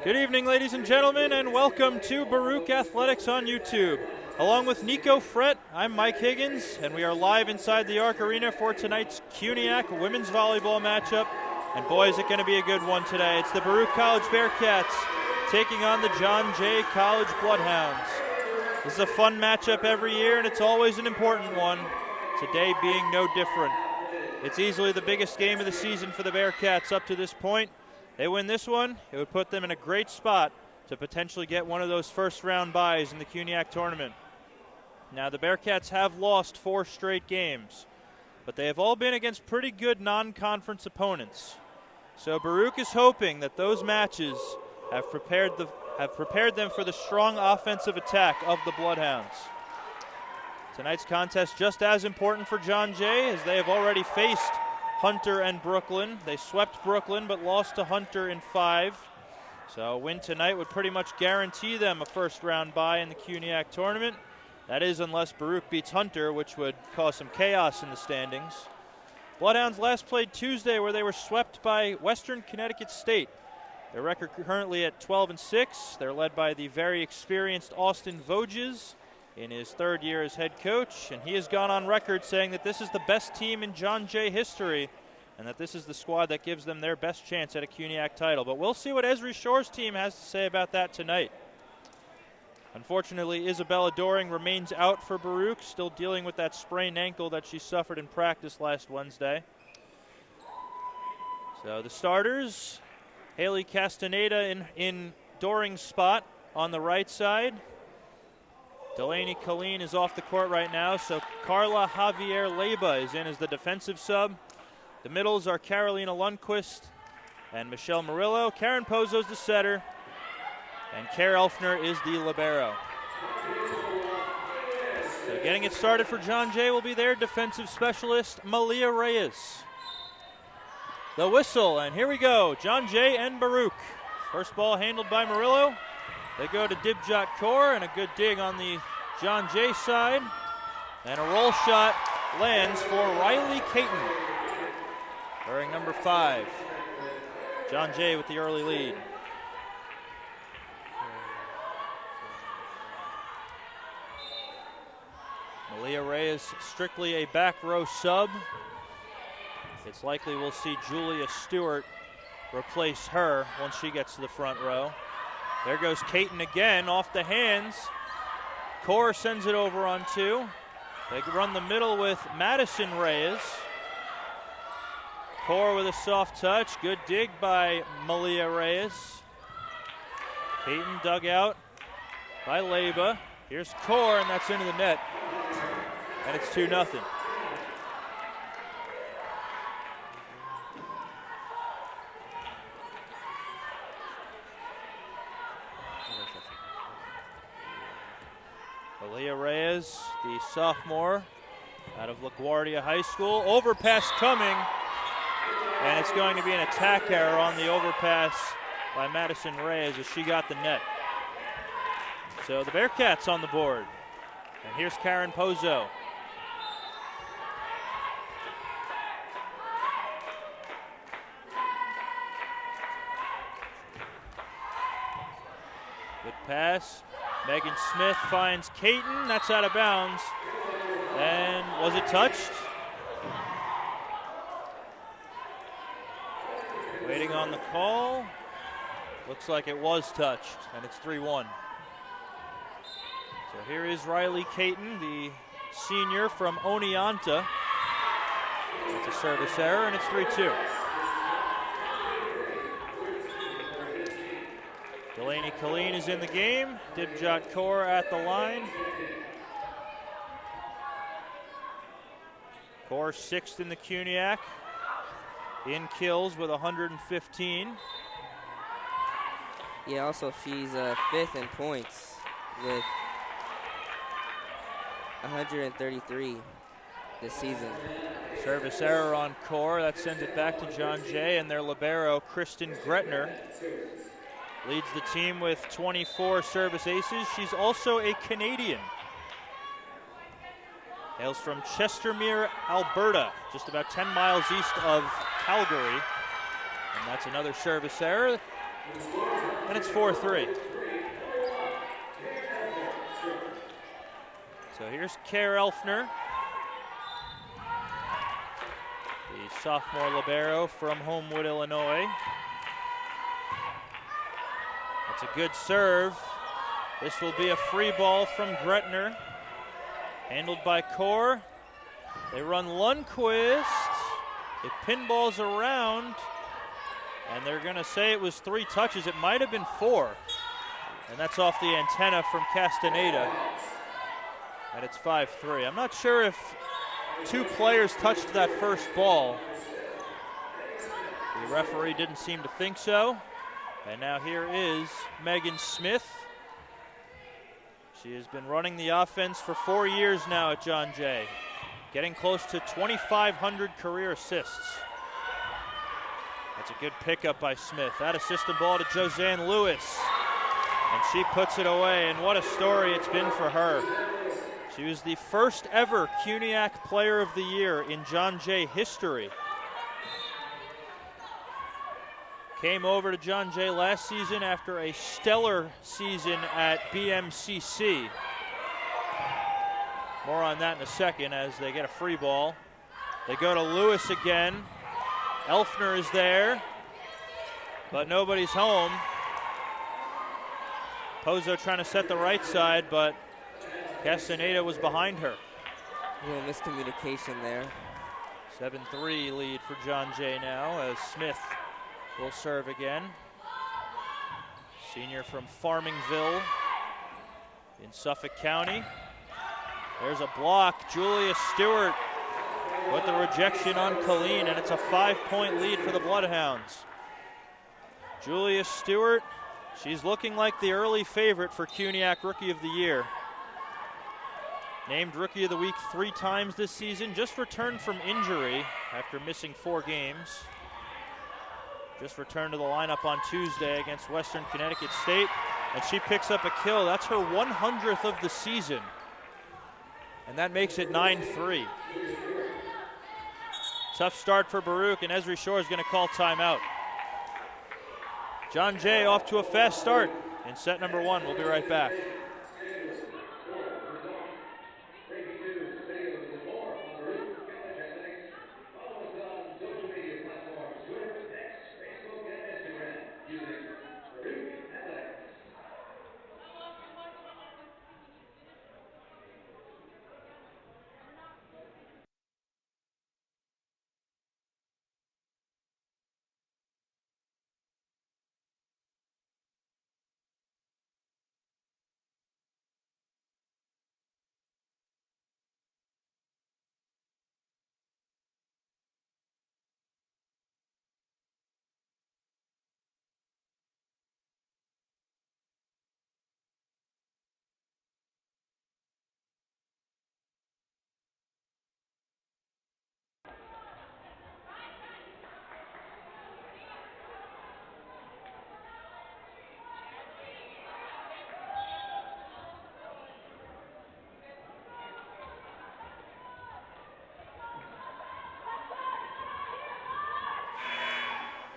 Good evening, ladies and gentlemen, and welcome to Baruch Athletics on YouTube. Along with Nico Frett, I'm Mike Higgins, and we are live inside the Arc Arena for tonight's CUNYAC women's volleyball matchup. And boy, is it going to be a good one today. It's the Baruch College Bearcats taking on the John Jay College Bloodhounds. This is a fun matchup every year, and it's always an important one. Today being no different. It's easily the biggest game of the season for the Bearcats up to this point. They win this one, it would put them in a great spot to potentially get one of those first-round byes in the CUNYAC tournament. Now, the Bearcats have lost 4 straight games, but they have all been against pretty good non-conference opponents. So Baruch is hoping that those matches have prepared them for the strong offensive attack of the Bloodhounds. Tonight's contest just as important for John Jay, as they have already faced Hunter and Brooklyn. They swept Brooklyn but lost to Hunter in 5. So a win tonight would pretty much guarantee them a first-round bye in the CUNYAC tournament. That is unless Baruch beats Hunter, which would cause some chaos in the standings. Bloodhounds last played Tuesday, where they were swept by Western Connecticut State. Their record currently at 12-6. They're led by the very experienced Austin Voges in his 3rd year as head coach, and he has gone on record saying that this is the best team in John Jay history and that this is the squad that gives them their best chance at a CUNYAC title. But we'll see what Esri Shore's team has to say about that tonight. Unfortunately, Isabella Doring remains out for Baruch, still dealing with that sprained ankle that she suffered in practice last Wednesday. So the starters, Haley Castaneda in Doring's spot on the right side. Delaney Colleen is off the court right now, so Carla Javier Leyba is in as the defensive sub. The middles are Carolina Lundquist and Michelle Murillo. Karen Pozo is the setter, and Care Elfner is the libero. So getting it started for John Jay will be their defensive specialist, Malia Reyes. The whistle, and here we go, John Jay and Baruch. First ball handled by Murillo. They go to Dibjot Kaur, and a good dig on the John Jay side. And a roll shot lands for Riley Caton, wearing number 5. John Jay with the early lead. Malia Reyes strictly a back row sub. It's likely we'll see Julia Stewart replace her once she gets to the front row. There goes Caton again off the hands. Kaur sends it over on 2. They run the middle with Madison Reyes. Kaur with a soft touch. Good dig by Malia Reyes. Caton dug out by Leyba. Here's Kaur, and that's into the net. And it's 2-0. Malia Reyes, the sophomore out of LaGuardia High School. Overpass coming, and it's going to be an attack error on the overpass by Madison Reyes as she got the net. So the Bearcats on the board. And here's Karen Pozo. Good pass. Megan Smith finds Caton. That's out of bounds. And was it touched? Waiting on the call. Looks like it was touched, and it's 3-1. So here is Riley Caton, the senior from Oneonta. It's a service error, and it's 3-2. Delaney Colleen is in the game. Dibjot Kaur at the line. Kaur 6th in the CUNYAC. In kills with 115. Yeah, also she's 5th in points with 133 this season. Service error on Kaur. That sends it back to John Jay, and their libero, Kristen Gretner, leads the team with 24 service aces. She's also a Canadian. Hails from Chestermere, Alberta, just about 10 miles east of Calgary. And that's another service error. and it's 4-3. So here's Karen Elfner, the sophomore libero from Homewood, Illinois. That's a good serve. This will be a free ball from Gretner. Handled by Kaur. They run Lundquist. It pinballs around. And they're going to say it was 3 touches. It might have been 4. And that's off the antenna from Castaneda. And it's 5-3. I'm not sure if 2 players touched that first ball. The referee didn't seem to think so. And now here is Megan Smith. She has been running the offense for 4 years now at John Jay, getting close to 2,500 career assists. That's a good pickup by Smith. That assistant ball to Josanne Lewis, and she puts it away, and what a story it's been for her. She was the first ever CUNYAC Player of the Year in John Jay history. Came over to John Jay last season after a stellar season at BMCC. More on that in a second as they get a free ball. They go to Lewis again. Elfner is there, but nobody's home. Pozo trying to set the right side, but Castaneda was behind her. A little miscommunication there. 7-3 lead for John Jay now as Smith will serve again. Senior from Farmingville in Suffolk County. There's a block. Julia Stewart with the rejection on Colleen, and it's a 5-point lead for the Bloodhounds. Julia Stewart, she's looking like the early favorite for CUNYAC Rookie of the Year. Named Rookie of the Week 3 times this season, just returned from injury after missing 4 games. Just returned to the lineup on Tuesday against Western Connecticut State, and she picks up a kill. That's her 100th of the season, and that makes it 9-3. Tough start for Baruch, and Esri Shore is going to call timeout. John Jay off to a fast start in set number 1. We'll be right back.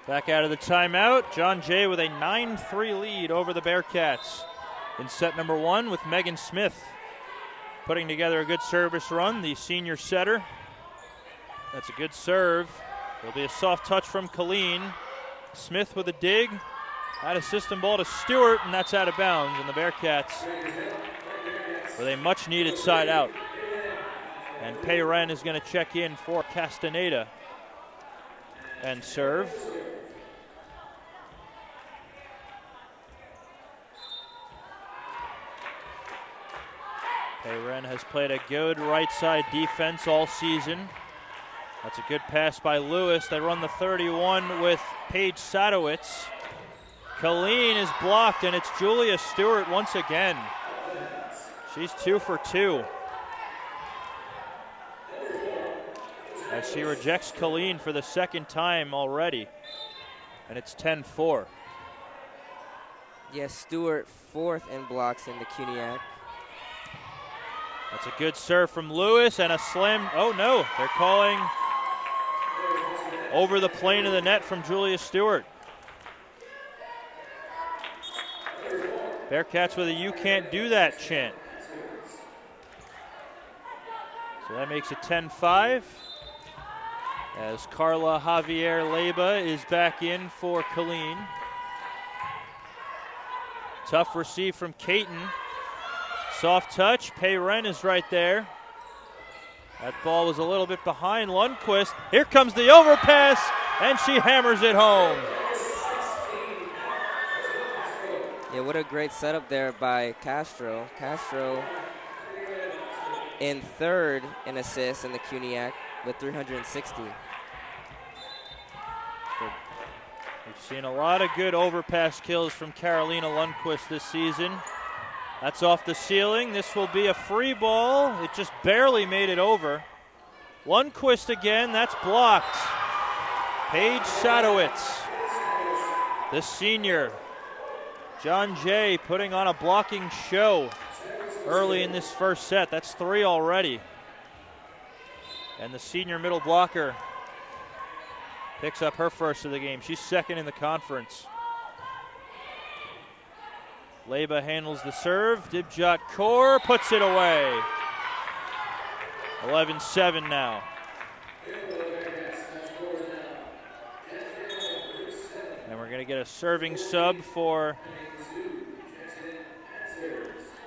Back out of the timeout, John Jay with a 9-3 lead over the Bearcats in set number 1 with Megan Smith putting together a good service run, the senior setter. That's a good serve. There'll be a soft touch from Colleen. Smith with a dig. That assistant ball to Stewart, and that's out of bounds. And the Bearcats with a much-needed side out. And Payren is going to check in for Castaneda and serve. Payren has played a good right side defense all season. That's a good pass by Lewis. They run the 31 with Paige Sadowitz. Colleen is blocked, and it's Julia Stewart once again. She's 2 for 2. As she rejects Colleen for the second time already. And it's 10-4. Yes, Stewart 4th in blocks in the CUNYAC. That's a good serve from Lewis and a slam. Oh no, they're calling over the plane of the net from Julia Stewart. Bearcats with a "you can't do that" chant. So that makes it 10-5. As Carla Javier Leyba is back in for Colleen. Tough receive from Caton. Soft touch. Payren is right there. That ball was a little bit behind Lundquist. Here comes the overpass, and she hammers it home. Yeah, what a great setup there by Castro. Castro in third in assists in the CUNYAC with 360. We've seen a lot of good overpass kills from Carolina Lundquist this season. That's off the ceiling. This will be a free ball. It just barely made it over. Lundquist again, that's blocked. Paige Sadowitz, the senior. John Jay putting on a blocking show early in this first set. That's 3 already. And the senior middle blocker picks up her first of the game. She's second in the conference. Leyba handles the serve. Dibjot Kaur puts it away. 11-7 now. And we're going to get a serving sub for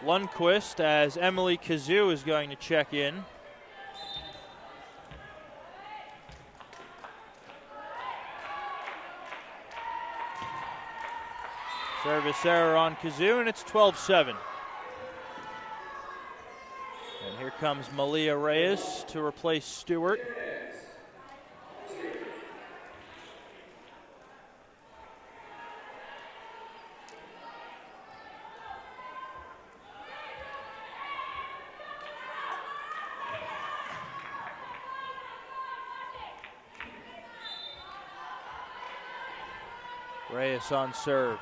Lundquist as Emily Kazoo is going to check in. Service error on Kazoo, and it's 12-7. And here comes Malia Reyes to replace Stewart. Reyes on serve.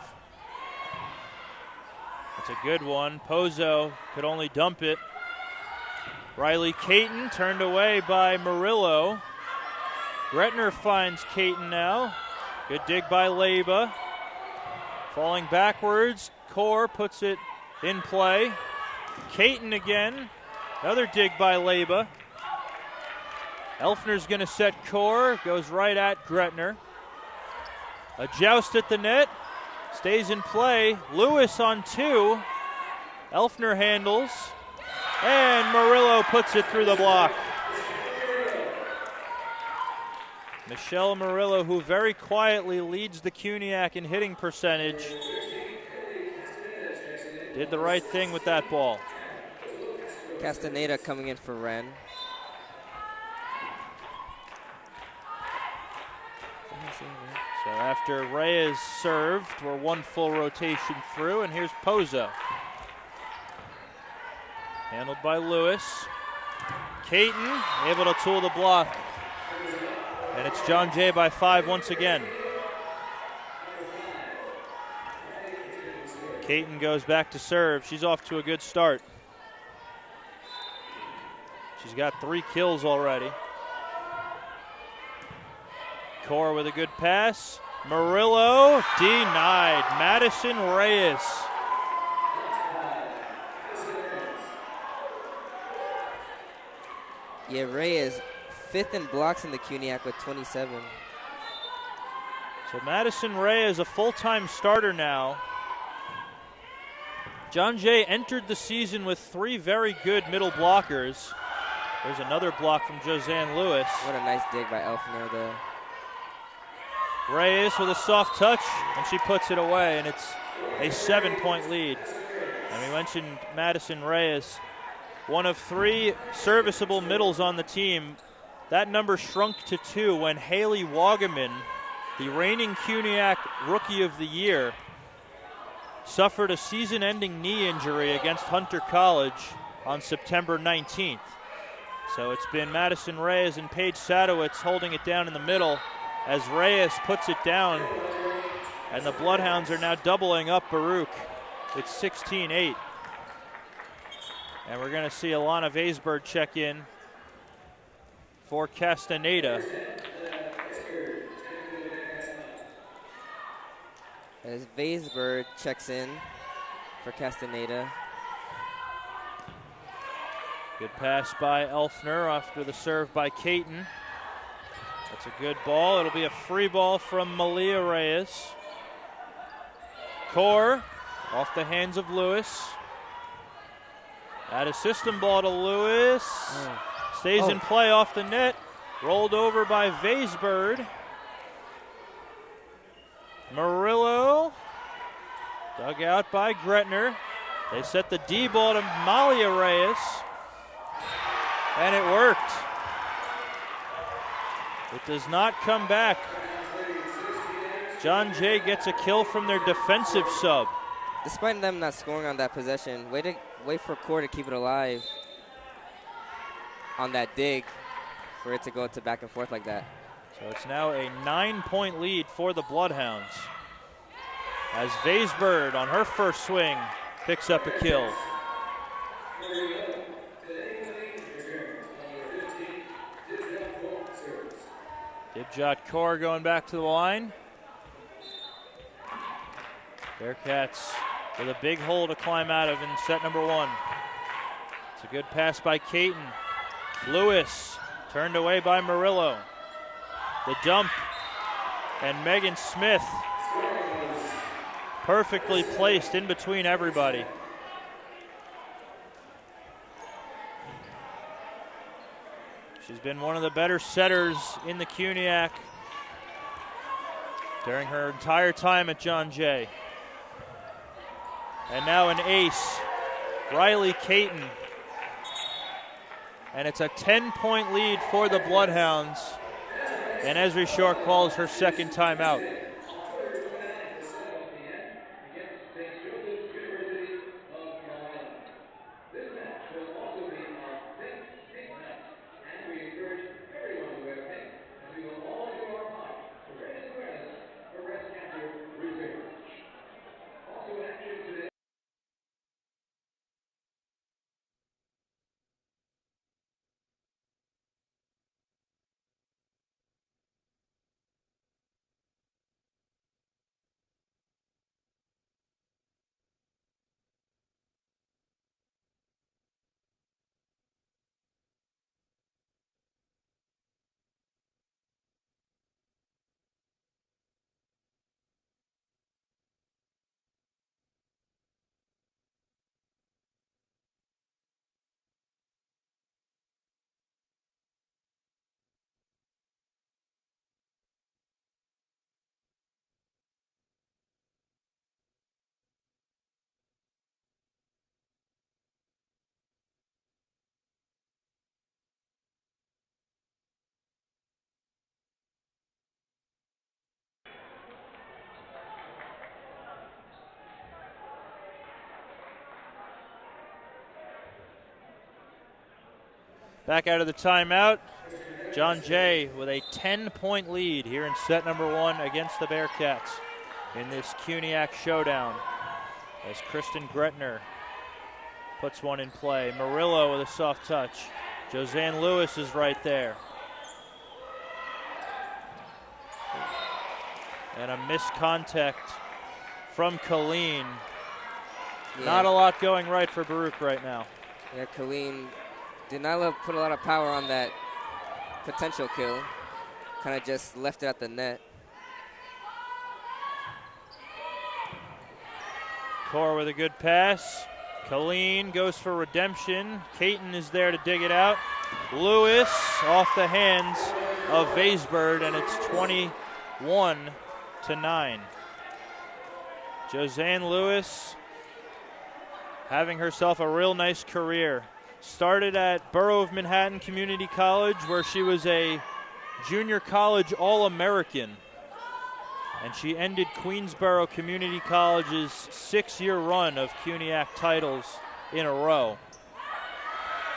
That's a good one. Pozo could only dump it. Riley Caton turned away by Murillo. Gretner finds Caton now. Good dig by Leyba. Falling backwards, Kaur puts it in play. Caton again. Another dig by Leyba. Elfner's going to set Kaur. Goes right at Gretner. A joust at the net. Stays in play. Lewis on 2. Elfner handles. And Murillo puts it through the block. Michelle Murillo, who very quietly leads the CUNYAC in hitting percentage, did the right thing with that ball. Castaneda coming in for Wren. So after Reyes served, we're 1 full rotation through, and here's Pozo. Handled by Lewis. Caton able to tool the block. And it's John Jay by 5 once again. Caton goes back to serve. She's off to a good start. She's got 3 kills already. Kaur with a good pass. Murillo denied. Madison Reyes. Yeah, Reyes 5th in blocks in the CUNYAC with 27. So Madison Reyes a full-time starter now. John Jay entered the season with 3 very good middle blockers. There's another block from Josanne Lewis. What a nice dig by Elfner there. Reyes with a soft touch, and she puts it away, and it's a 7-point lead. And we mentioned Madison Reyes, one of 3 serviceable middles on the team. That number shrunk to 2 when Haley Wagaman, the reigning CUNYAC Rookie of the Year, suffered a season-ending knee injury against Hunter College on September 19th. So it's been Madison Reyes and Paige Sadowitz holding it down in the middle as Reyes puts it down, and the Bloodhounds are now doubling up Baruch. It's 16-8. And we're going to see Alana Vaisberg check in for Castaneda. As Vaisberg checks in for Castaneda. Good pass by Elfner after the serve by Caton. That's a good ball. It'll be a free ball from Malia Reyes. Kaur off the hands of Lewis. That a system ball to Lewis. Stays in play off the net. Rolled over by Vaisbird. Murillo. Dug out by Gretner. They set the D ball to Malia Reyes. And it worked. It does not come back. John Jay gets a kill from their defensive sub. Despite them not scoring on that possession, wait for Kaur to keep it alive on that dig for it to go to back and forth like that. So it's now a 9-point lead for the Bloodhounds as Vaisbird on her first swing picks up a kill. Dibjot Kaur going back to the line. Bearcats with a big hole to climb out of in set number 1. It's a good pass by Caton. Lewis turned away by Murillo. The dump, and Megan Smith perfectly placed in between everybody. She's been one of the better setters in the CUNYAC during her entire time at John Jay. And now an ace, Riley Caton. And it's a 10-point lead for the Bloodhounds. And Esri Short calls her second timeout. Back out of the timeout, John Jay with a 10-point lead here in set number 1 against the Bearcats in this CUNYAC showdown as Kristen Gretner puts one in play. Murillo with a soft touch. Josanne Lewis is right there. And a missed contact from Colleen. Yeah. Not a lot going right for Baruch right now. Yeah, Colleen did not put a lot of power on that potential kill. Kind of just left it at the net. Kaur with a good pass. Colleen goes for redemption. Caton is there to dig it out. Lewis off the hands of Vaisbird, and it's 21-9. Josanne Lewis having herself a real nice career. Started at Borough of Manhattan Community College, where she was a junior college All-American. And she ended Queensborough Community College's 6-year run of CUNYAC titles in a row.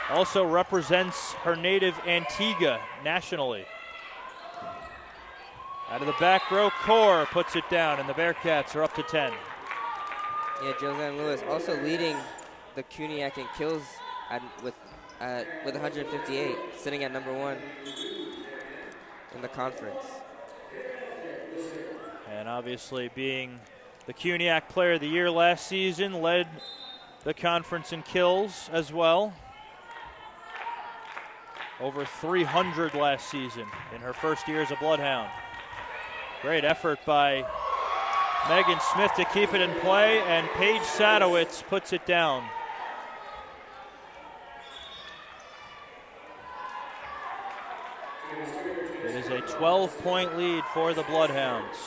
Also represents her native Antigua nationally. Out of the back row, Kaur puts it down, and the Bearcats are up to 10. Yeah, Josanne Lewis also leading the CUNYAC in kills with 158, sitting at number 1 in the conference. And obviously being the CUNYAC Player of the Year last season, led the conference in kills as well. Over 300 last season in her first year as a Bloodhound. Great effort by Megan Smith to keep it in play, and Paige Sadowitz puts it down. It is a 12-point lead for the Bloodhounds.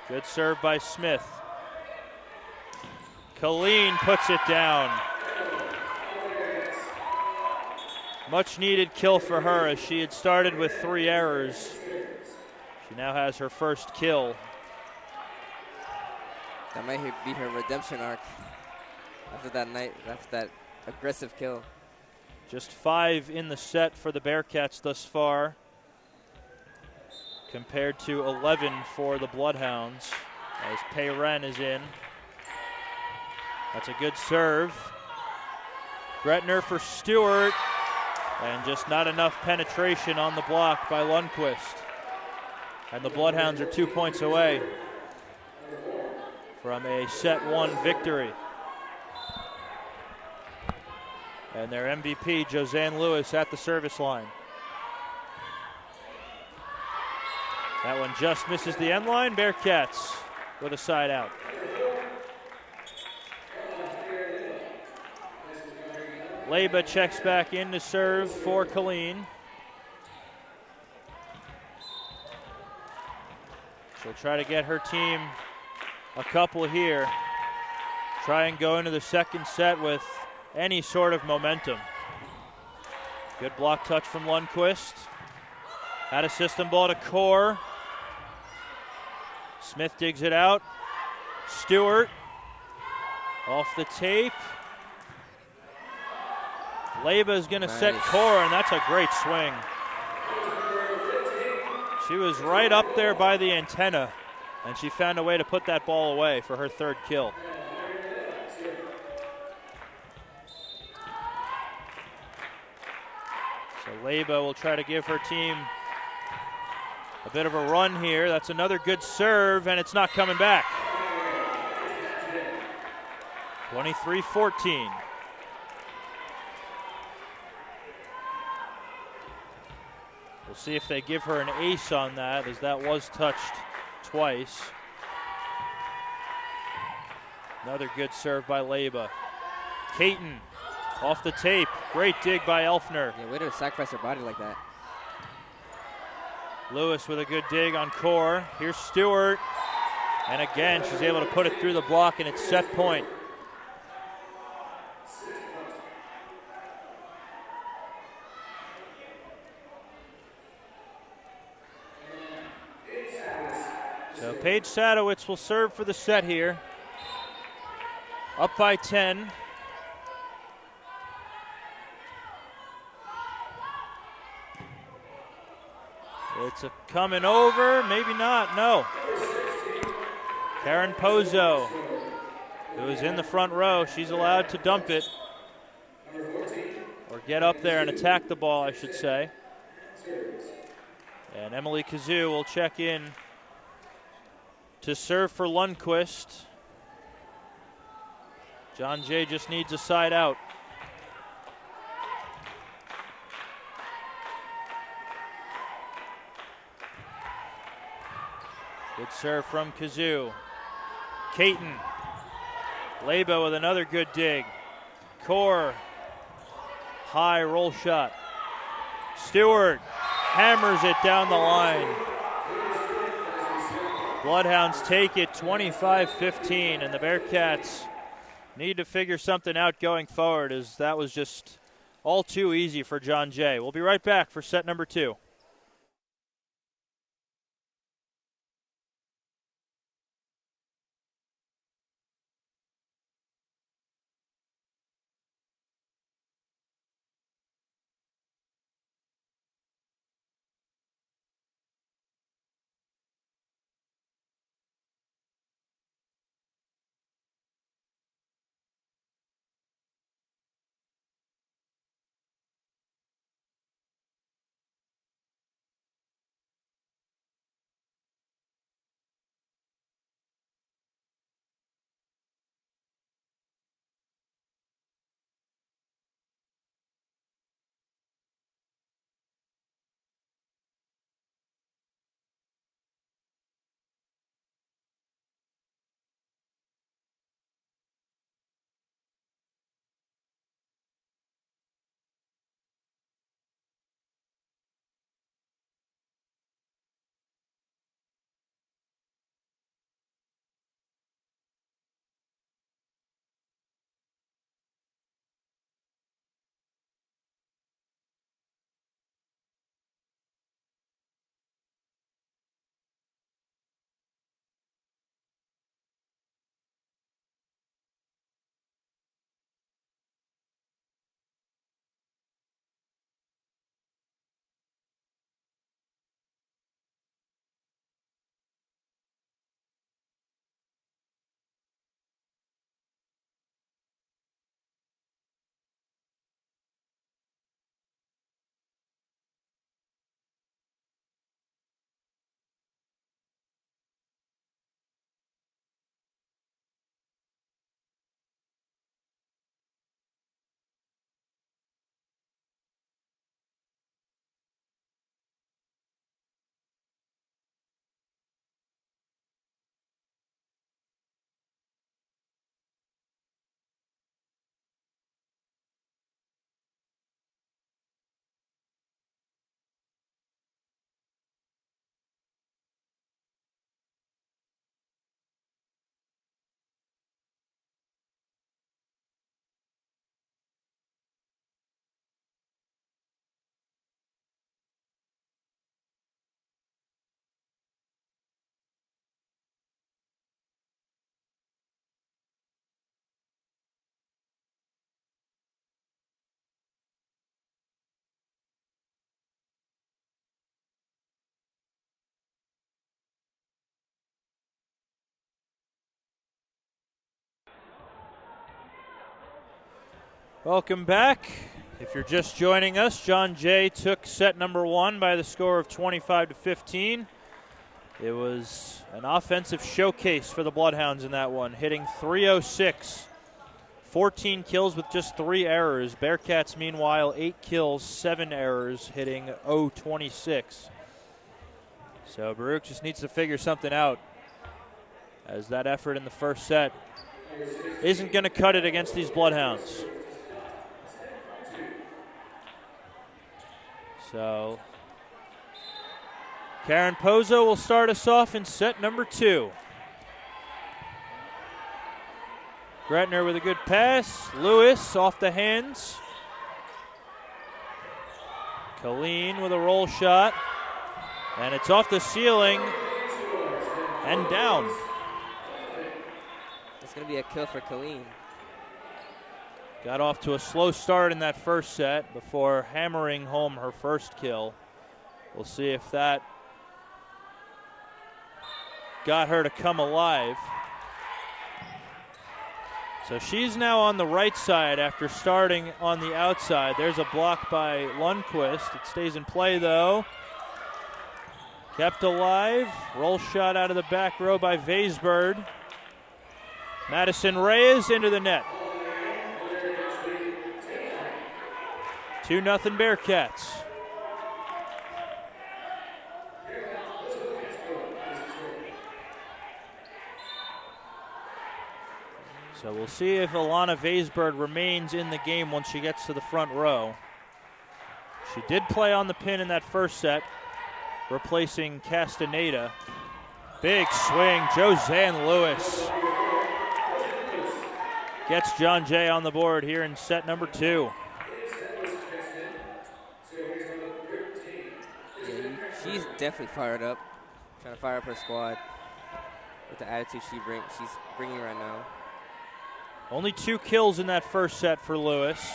Good serve by Smith. Colleen puts it down. Much needed kill for her, as she had started with 3 errors. She now has her first kill. That might be her redemption arc after that aggressive kill. Just 5 in the set for the Bearcats thus far, compared to 11 for the Bloodhounds, as Payren is in. That's a good serve. Gretner for Stewart, and just not enough penetration on the block by Lundquist. And the Bloodhounds are 2 points away from a set 1 victory. And their MVP, Josanne Lewis, at the service line. That one just misses the end line. Bearcats with a side out. Leba checks back in to serve for Colleen. She'll try to get her team a couple here. Try and go into the second set with any sort of momentum. Good block touch from Lundquist. Had a system ball to Kaur. Smith digs it out. Stewart off the tape. Leba is going to set Kaur, and that's a great swing. She was right up there by the antenna, and she found a way to put that ball away for her 3rd kill. So Leba will try to give her team a bit of a run here. That's another good serve, and it's not coming back. 23-14. We'll see if they give her an ace on that, as that was touched twice. Another good serve by Leba. Caton off the tape. Great dig by Elfner. Yeah, way to sacrifice her body like that. Lewis with a good dig on Kaur. Here's Stewart. And again, she's able to put it through the block, and it's set point. So Paige Sadowitz will serve for the set here. Up by 10. It's a coming over, maybe not, no. Karen Pozo, who is in the front row, she's allowed to dump it. Or get up there and attack the ball, I should say. And Emily Kazoo will check in to serve for Lundquist. John Jay just needs a side out. Good serve from Kazoo. Caton. Leba with another good dig. Kaur. High roll shot. Stewart hammers it down the line. Bloodhounds take it 25-15, and the Bearcats need to figure something out going forward, as that was just all too easy for John Jay. We'll be right back for set number 2. Welcome back. If you're just joining us, John Jay took set number 1 by the score of 25-15. It was an offensive showcase for the Bloodhounds in that one, hitting .306. 14 kills with just 3 errors. Bearcats, meanwhile, 8 kills, 7 errors, hitting .026. So Baruch just needs to figure something out, as that effort in the first set isn't going to cut it against these Bloodhounds. So Karen Pozo will start us off in set number 2. Gretner with a good pass. Lewis off the hands. Colleen with a roll shot. And it's off the ceiling and down. It's going to be a kill for Colleen. Got off to a slow start in that first set before hammering home her first kill. We'll see if that got her to come alive. So she's now on the right side after starting on the outside. There's a block by Lundquist. It stays in play though. Kept alive. Roll shot out of the back row by Vaisbird. Madison Reyes into the net. 2-0 Bearcats. So we'll see if Alana Vaisbird remains in the game once she gets to the front row. She did play on the pin in that first set, replacing Castaneda. Big swing, Josanne Lewis gets John Jay on the board here in set number 2. She's definitely fired up, trying to fire up her squad with the attitude she's bringing right now. Only 2 kills in that first set for Lewis.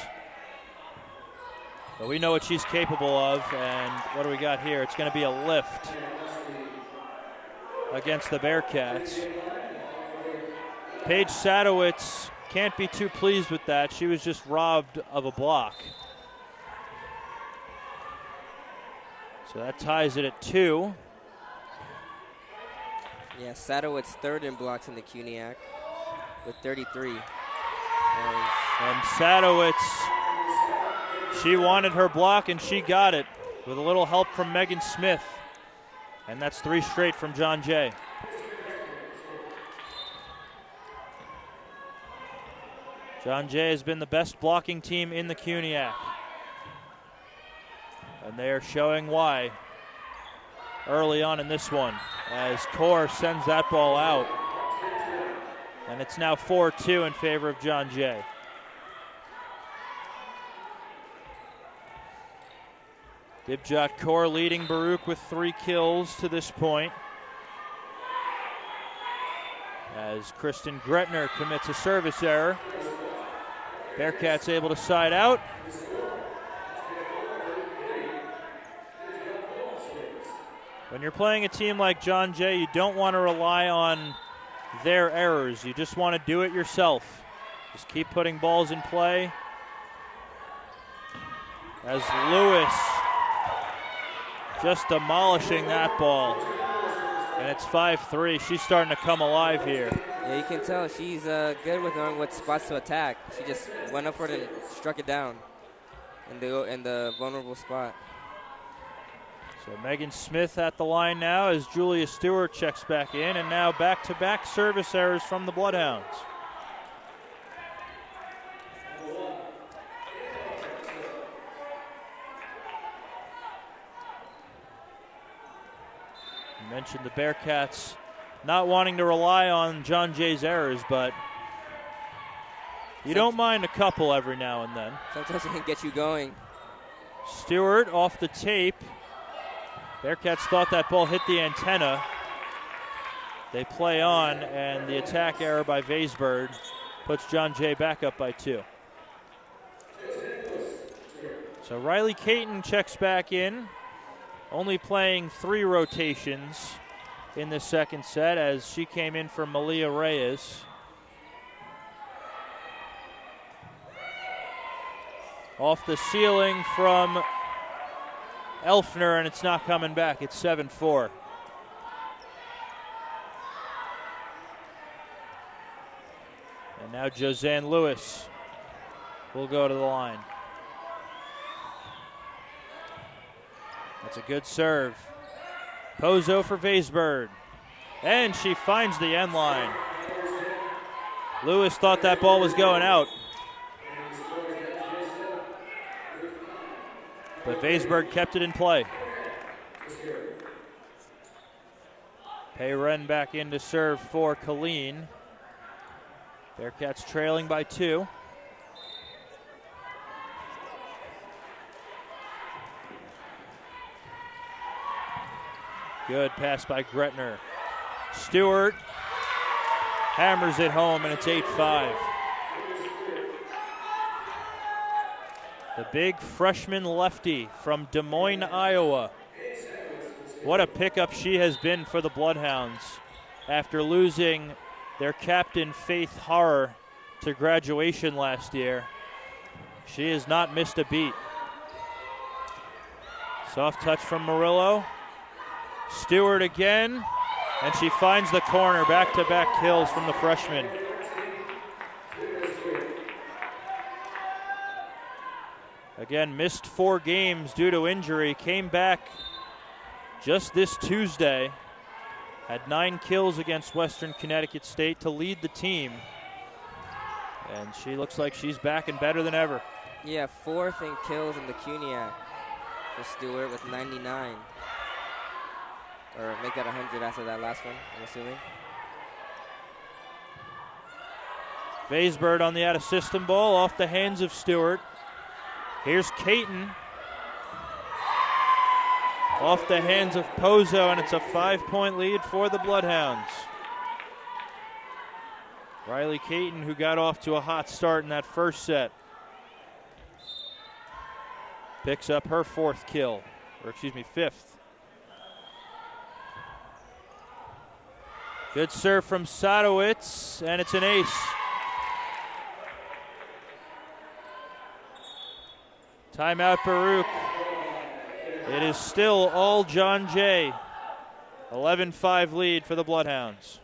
But we know what she's capable of, and what do we got here? It's going to be a lift against the Bearcats. Paige Sadowitz can't be too pleased with that. She was just robbed of a block. So that ties it at 2. Yeah, Sadowitz third in blocks in the CUNYAC with 33. And Sadowitz, she wanted her block and she got it with a little help from Megan Smith. And that's 3 straight from John Jay. John Jay has been the best blocking team in the CUNYAC. And they are showing why early on in this one as Kaur sends that ball out. And it's now 4-2 in favor of John Jay. Dibjot Kaur leading Baruch with 3 kills to this point, as Kristen Gretner commits a service error. Bearcats able to side out. When you're playing a team like John Jay, you don't want to rely on their errors. You just want to do it yourself. Just keep putting balls in play. As Lewis just demolishing that ball. And it's 5-3. She's starting to come alive here. Yeah, you can tell she's good with knowing what spots to attack. She just went up for it and struck it down in the vulnerable spot. So Megan Smith at the line now as Julia Stewart checks back in, and now back-to-back service errors from the Bloodhounds. You mentioned the Bearcats not wanting to rely on John Jay's errors, but you don't mind a couple every now and then. Sometimes it can get you going. Stewart off the tape. Bearcats thought that ball hit the antenna. They play on, and the attack error by Vaisbird puts John Jay back up by 2. So Riley Caton checks back in, only playing 3 rotations in the second set as she came in for Malia Reyes. Off the ceiling from Elfner, and it's not coming back. It's 7-4. And now Josanne Lewis will go to the line. That's a good serve. Pozo for Vaisberg. And she finds the end line. Lewis thought that ball was going out. But Vaisberg kept it in play. Payren back in to serve for Colleen. Bearcats trailing by 2. Good pass by Gretner. Stewart hammers it home, and it's 8-5. The big freshman lefty from Des Moines, Iowa. What a pickup she has been for the Bloodhounds after losing their captain, Faith Harrer, to graduation last year. She has not missed a beat. Soft touch from Murillo. Stewart again, and she finds the corner. Back-to-back kills from the freshman. Again, missed 4 games due to injury. Came back just this Tuesday. Had 9 kills against Western Connecticut State to lead the team. And she looks like she's back and better than ever. Yeah, 4th in kills in the CUNYAC for Stewart with 99. Or make that 100 after that last one, I'm assuming. Vaisberg on the out-of-system ball off the hands of Stewart. Here's Caton. Off the hands of Pozo, and it's a 5-point lead for the Bloodhounds. Riley Caton, who got off to a hot start in that first set, picks up her 4th kill, or excuse me, 5th. Good serve from Sadowitz, and it's an ace. Timeout Baruch. It is still all John Jay. 11-5 lead for the Bloodhounds.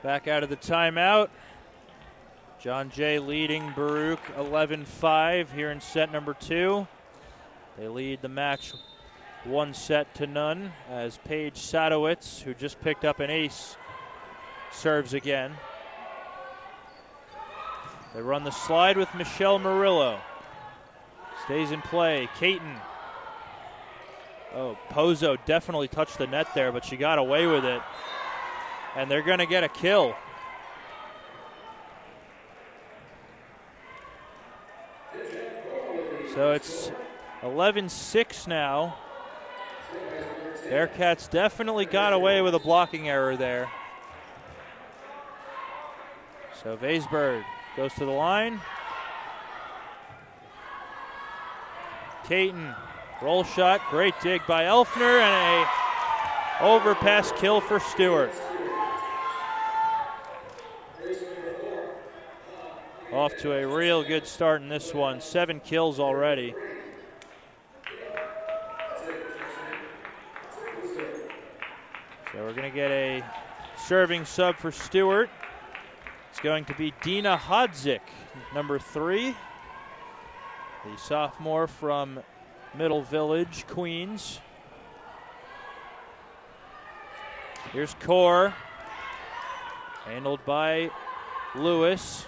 Back out of the timeout. John Jay leading Baruch 11-5 here in set number 2. They lead the match 1-0 as Paige Sadowitz, who just picked up an ace, serves again. They run the slide with Michelle Murillo. Stays in play. Caton. Oh, Pozo definitely touched the net there, but she got away with it. And they're going to get a kill. So it's 11-6 now. Bearcats definitely got away with a blocking error there. So Vaisberg goes to the line. Caton, roll shot, great dig by Elfner, and a overpass kill for Stewart. Off to a real good start in this one. 7 kills already. going to get a serving sub for Stewart. It's going to be Dina Hodzik, number 3. The sophomore from Middle Village, Queens. Here's Kaur, handled by Lewis.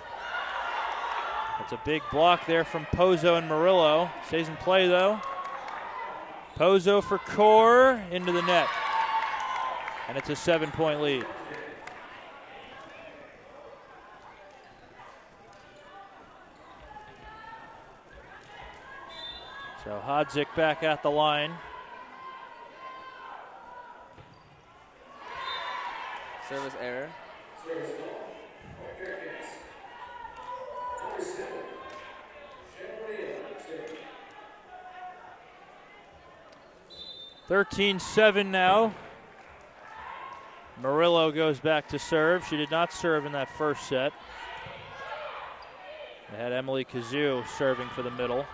That's a big block there from Pozo and Murillo. Stays in play though. Pozo for Kaur, into the net. And it's a 7-point lead. So Hodzik back at the line. Service error. 13-7 now. Murillo goes back to serve. She did not serve in that first set. They had Emily Kazoo serving for the middle.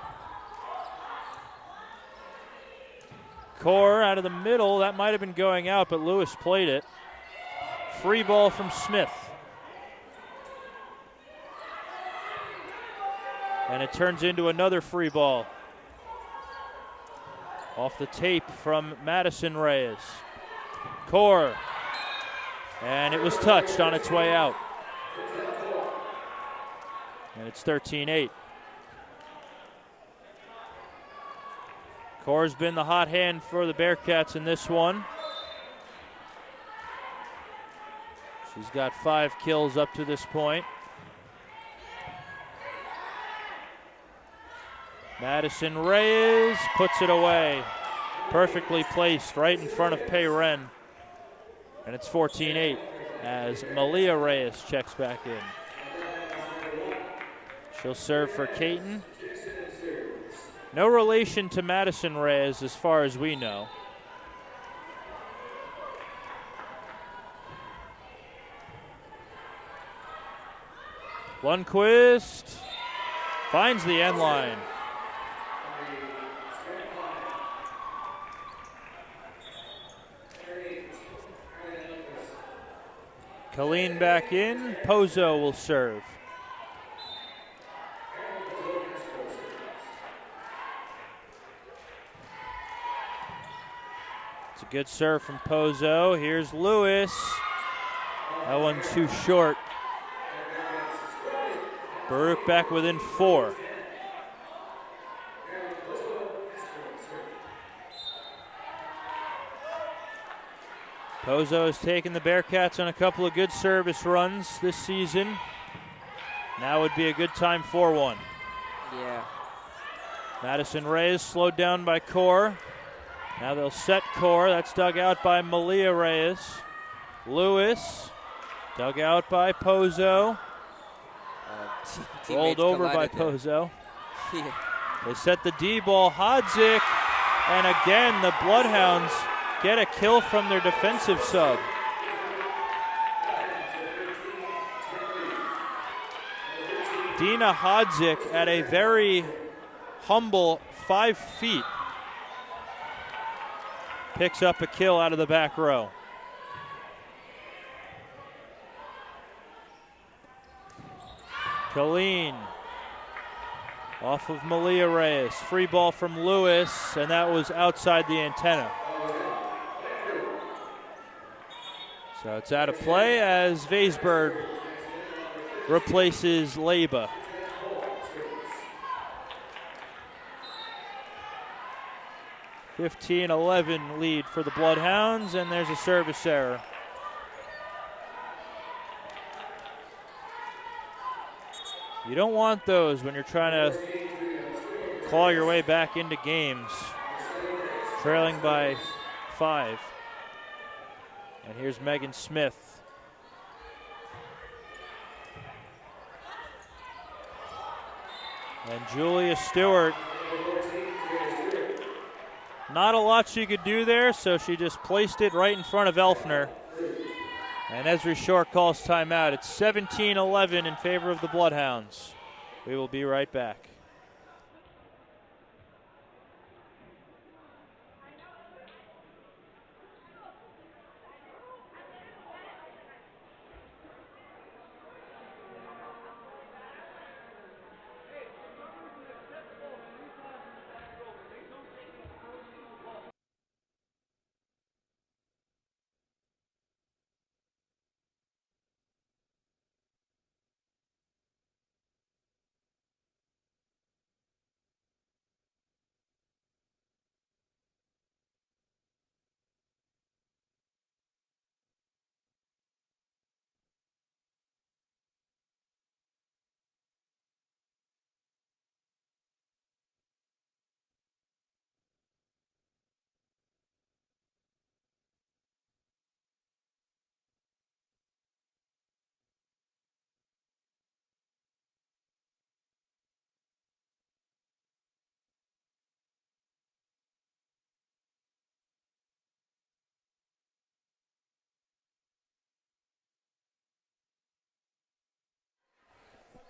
Kaur out of the middle. That might have been going out, but Lewis played it. Free ball from Smith. And it turns into another free ball. Off the tape from Madison Reyes. Kaur. And it was touched on its way out. And it's 13-8. Kaur's been the hot hand for the Bearcats in this one. She's got 5 kills up to this point. Madison Reyes puts it away. Perfectly placed right in front of Pei Ren. And it's 14-8 as Malia Reyes checks back in. She'll serve for Caton. No relation to Madison Reyes as far as we know. Lundqvist finds the end line. Colleen back in. Pozo will serve. It's a good serve from Pozo. Here's Lewis. That one too short. Baruch back within 4. Pozo has taken the Bearcats on a couple of good service runs this season. Now would be a good time for one. Yeah. Madison Reyes slowed down by Kaur. Now they'll set Kaur. That's dug out by Malia Reyes. Lewis, dug out by Pozo. Rolled over by Pozo. Yeah. They set the D ball. Hodzik, and again the Bloodhounds get a kill from their defensive sub. Dina Hodzik at a very humble 5 feet picks up a kill out of the back row. Colleen off of Malia Reyes. Free ball from Lewis, and that was outside the antenna. So it's out of play as Vaisberg replaces Leba. (15-11) lead for the Bloodhounds, and there's a service error. You don't want those when you're trying to claw your way back into games, trailing by 5. And here's Megan Smith. And Julia Stewart. Not a lot she could do there, so she just placed it right in front of Elfner. And Esri Shore calls timeout. It's 17-11 in favor of the Bloodhounds. We will be right back.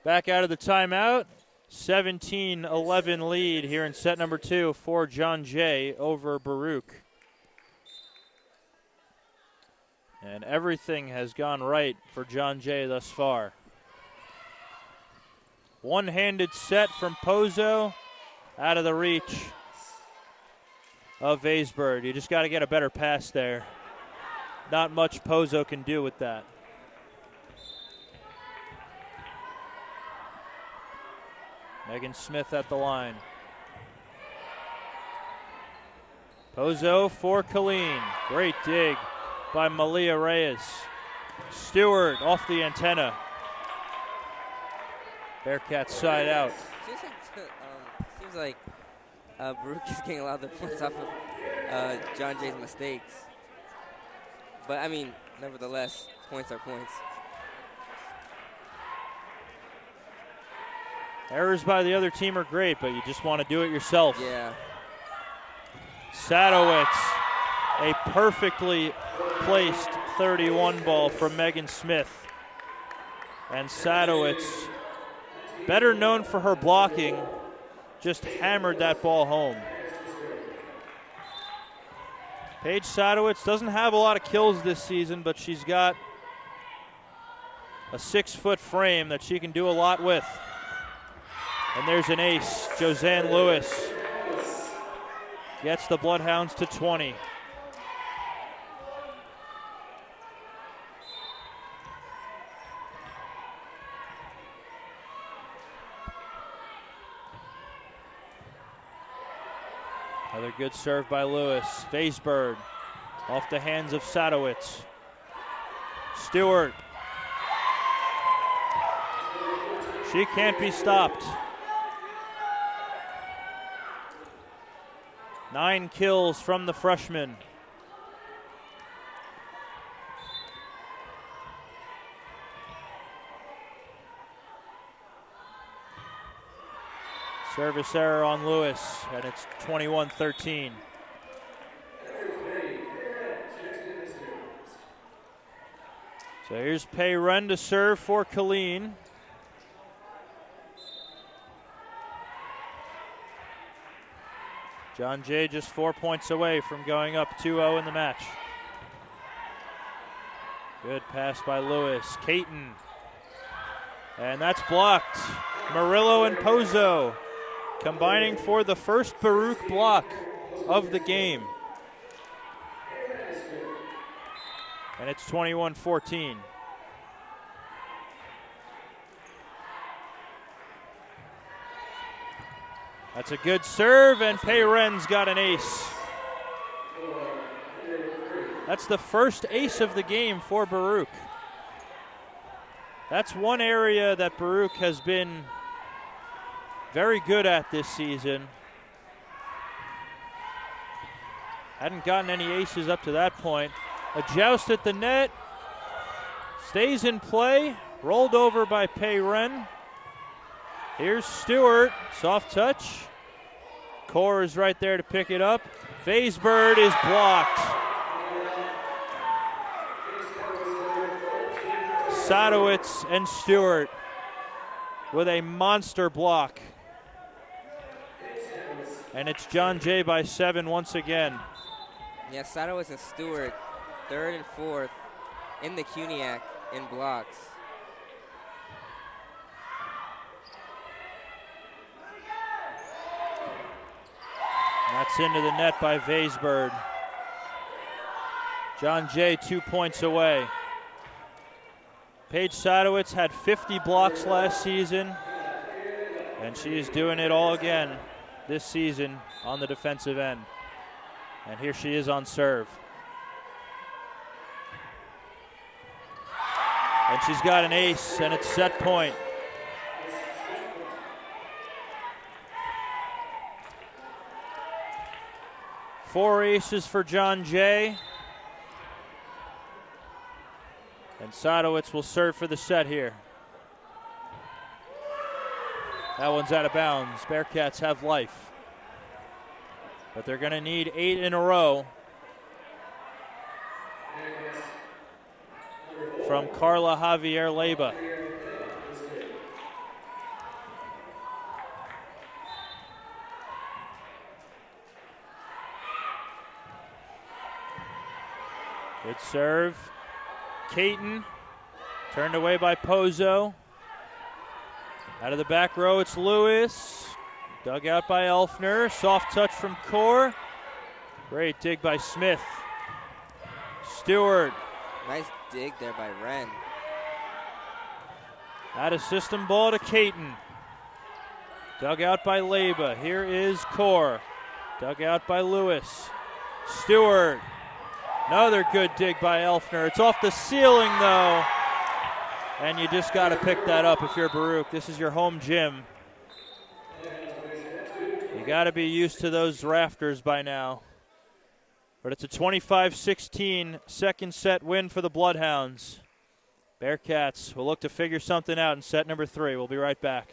Back out of the timeout. 17-11 lead here in set number 2 for John Jay over Baruch. And everything has gone right for John Jay thus far. One-handed set from Pozo, out of the reach of Vaisberg. You just got to get a better pass there. Not much Pozo can do with that. Megan Smith at the line. Pozo for Colleen. Great dig by Malia Reyes. Stewart off the antenna. Bearcats side out. Seems like Baruch is getting a lot of the points off of John Jay's mistakes. But, I mean, nevertheless, points are points. Errors by the other team are great, but you just want to do it yourself. Yeah. Sadowitz, a perfectly placed 31 ball from Megan Smith. And Sadowitz, better known for her blocking, just hammered that ball home. Paige Sadowitz doesn't have a lot of kills this season, but she's got a 6-foot frame that she can do a lot with. And there's an ace. Josanne Lewis gets the Bloodhounds to 20. Another good serve by Lewis. Vaisberg off the hands of Sadowitz. Stewart. She can't be stopped. 9 kills from the freshman. Service error on Lewis, and it's 21-13. So here's Pei Ren to serve for Colleen. John Jay just 4 points away from going up 2-0 in the match. Good pass by Lewis. Caton. And that's blocked. Murillo and Pozo combining for the first Baruch block of the game. And it's 21-14. That's a good serve, and Pei Ren's got an ace. That's the first ace of the game for Baruch. That's one area that Baruch has been very good at this season. Hadn't gotten any aces up to that point. A joust at the net. Stays in play. Rolled over by Pei Ren. Here's Stewart, soft touch. Kaur is right there to pick it up. Vaisberg is blocked. Sadowitz and Stewart with a monster block. And it's John Jay by 7 once again. Yeah, Sadowitz and Stewart, 3rd and 4th in the CUNYAC in blocks. That's into the net by Vaisberg. John Jay 2 points away. Paige Sadowitz had 50 blocks last season, and she is doing it all again this season on the defensive end. And here she is on serve. And she's got an ace, and it's set point. Four aces for John Jay. And Sadowitz will serve for the set here. That one's out of bounds. Bearcats have life. But they're going to need 8 in a row from Carla Javier Leyba. Good serve. Caton. Turned away by Pozo. Out of the back row, it's Lewis. Dug out by Elfner. Soft touch from Kaur. Great dig by Smith. Stewart. Nice dig there by Wren. Out of system ball to Caton. Dug out by Leba. Here is Kaur. Dug out by Lewis. Stewart. Another good dig by Elfner. It's off the ceiling, though. And you just got to pick that up if you're Baruch. This is your home gym. You got to be used to those rafters by now. But it's a 25-16 second set win for the Bloodhounds. Bearcats will look to figure something out in set number 3. We'll be right back.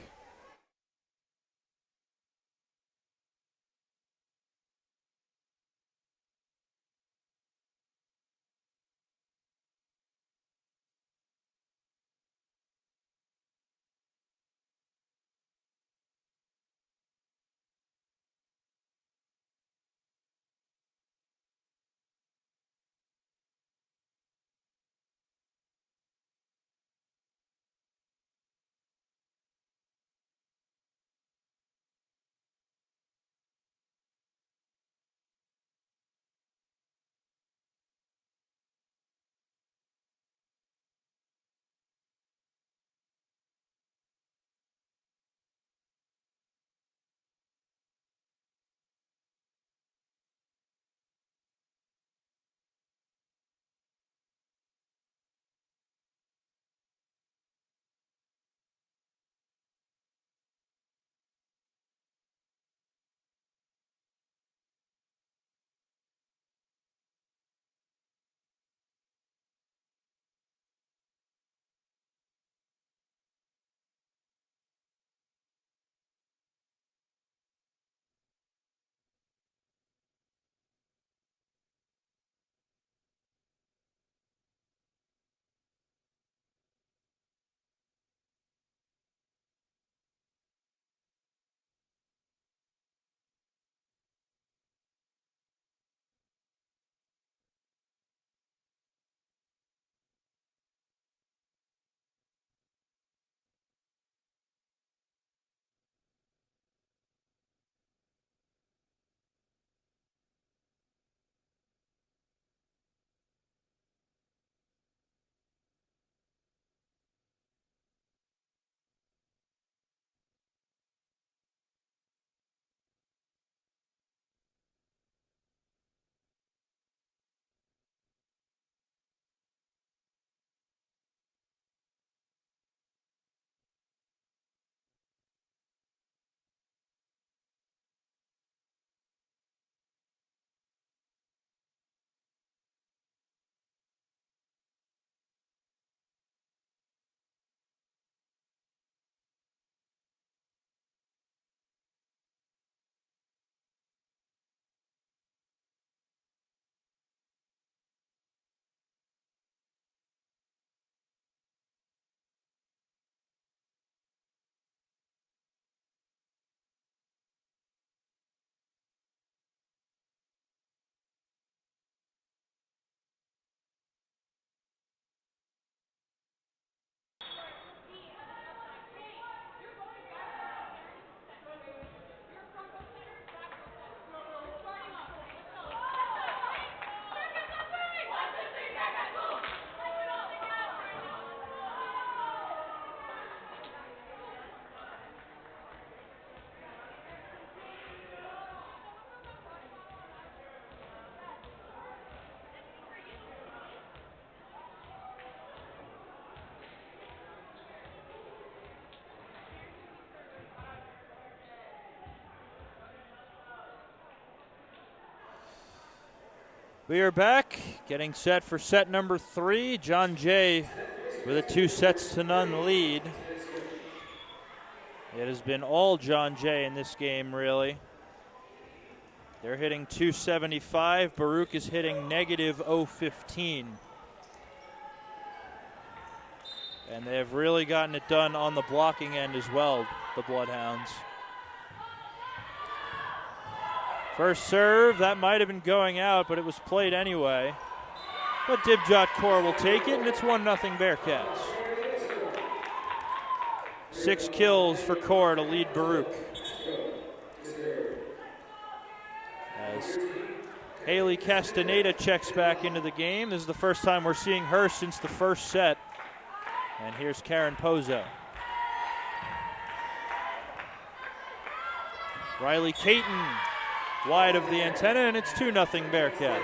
We are back, getting set for set number 3. John Jay with a 2-0 lead. It has been all John Jay in this game, really. They're hitting .275. Baruch is hitting negative .015. And they have really gotten it done on the blocking end as well, the Bloodhounds. First serve, that might have been going out, but it was played anyway. But Dibjot Kaur will take it, and it's 1-0 Bearcats. 6 kills for Kaur to lead Baruch. As Haley Castaneda checks back into the game. This is the first time we're seeing her since the first set. And here's Karen Pozo. Riley Caton wide of the antenna, and it's 2-0 Bearcats.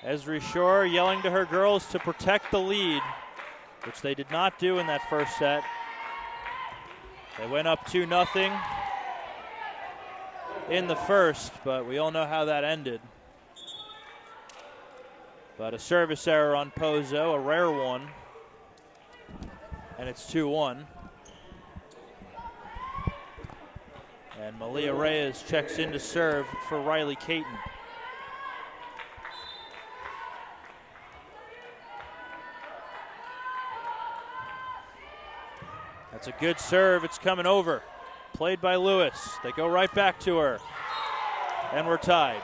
Esri Shore yelling to her girls to protect the lead, which they did not do in that first set. They went up 2-0 in the first, but we all know how that ended. But a service error on Pozo, a rare one, and it's 2-1. And Malia Reyes checks in to serve for Riley Caton. That's a good serve. It's coming over. Played by Lewis. They go right back to her. And we're tied.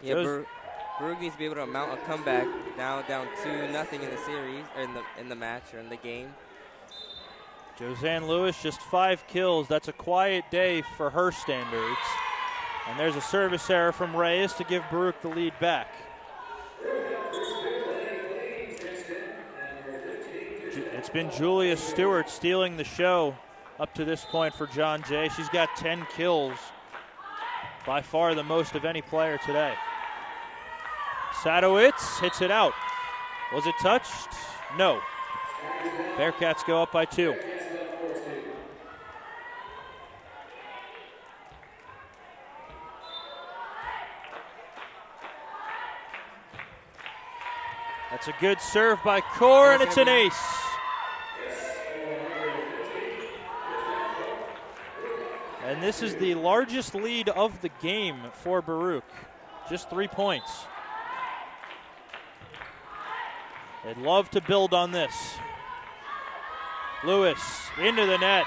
Yeah, Baruch needs to be able to mount a comeback down 2-0 in the series, or in the match, or in the game. Josanne Lewis, just 5 kills. That's a quiet day for her standards. And there's a service error from Reyes to give Baruch the lead back. It's been Julia Stewart stealing the show up to this point for John Jay. She's got 10 kills, by far the most of any player today. Sadowitz hits it out. Was it touched? No. Bearcats go up by 2. That's a good serve by Kaur, and it's an ace. And this is the largest lead of the game for Baruch. Just 3 points. They'd love to build on this. Lewis into the net.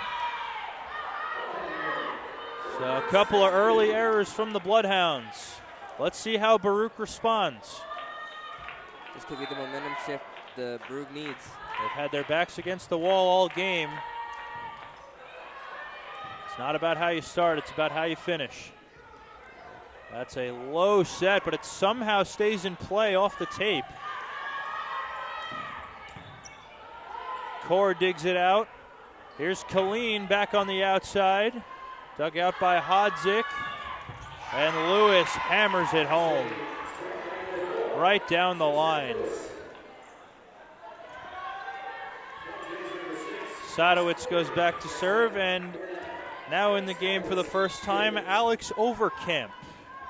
So a couple of early errors from the Bloodhounds. Let's see how Baruch responds. This could be the momentum shift the Baruch needs. They've had their backs against the wall all game. It's not about how you start, it's about how you finish. That's a low set, but it somehow stays in play off the tape. Kaur digs it out. Here's Colleen back on the outside. Dug out by Hodzik. And Lewis hammers it home. Right down the line. Sadowitz goes back to serve, and now in the game for the first time, Alex Overkamp,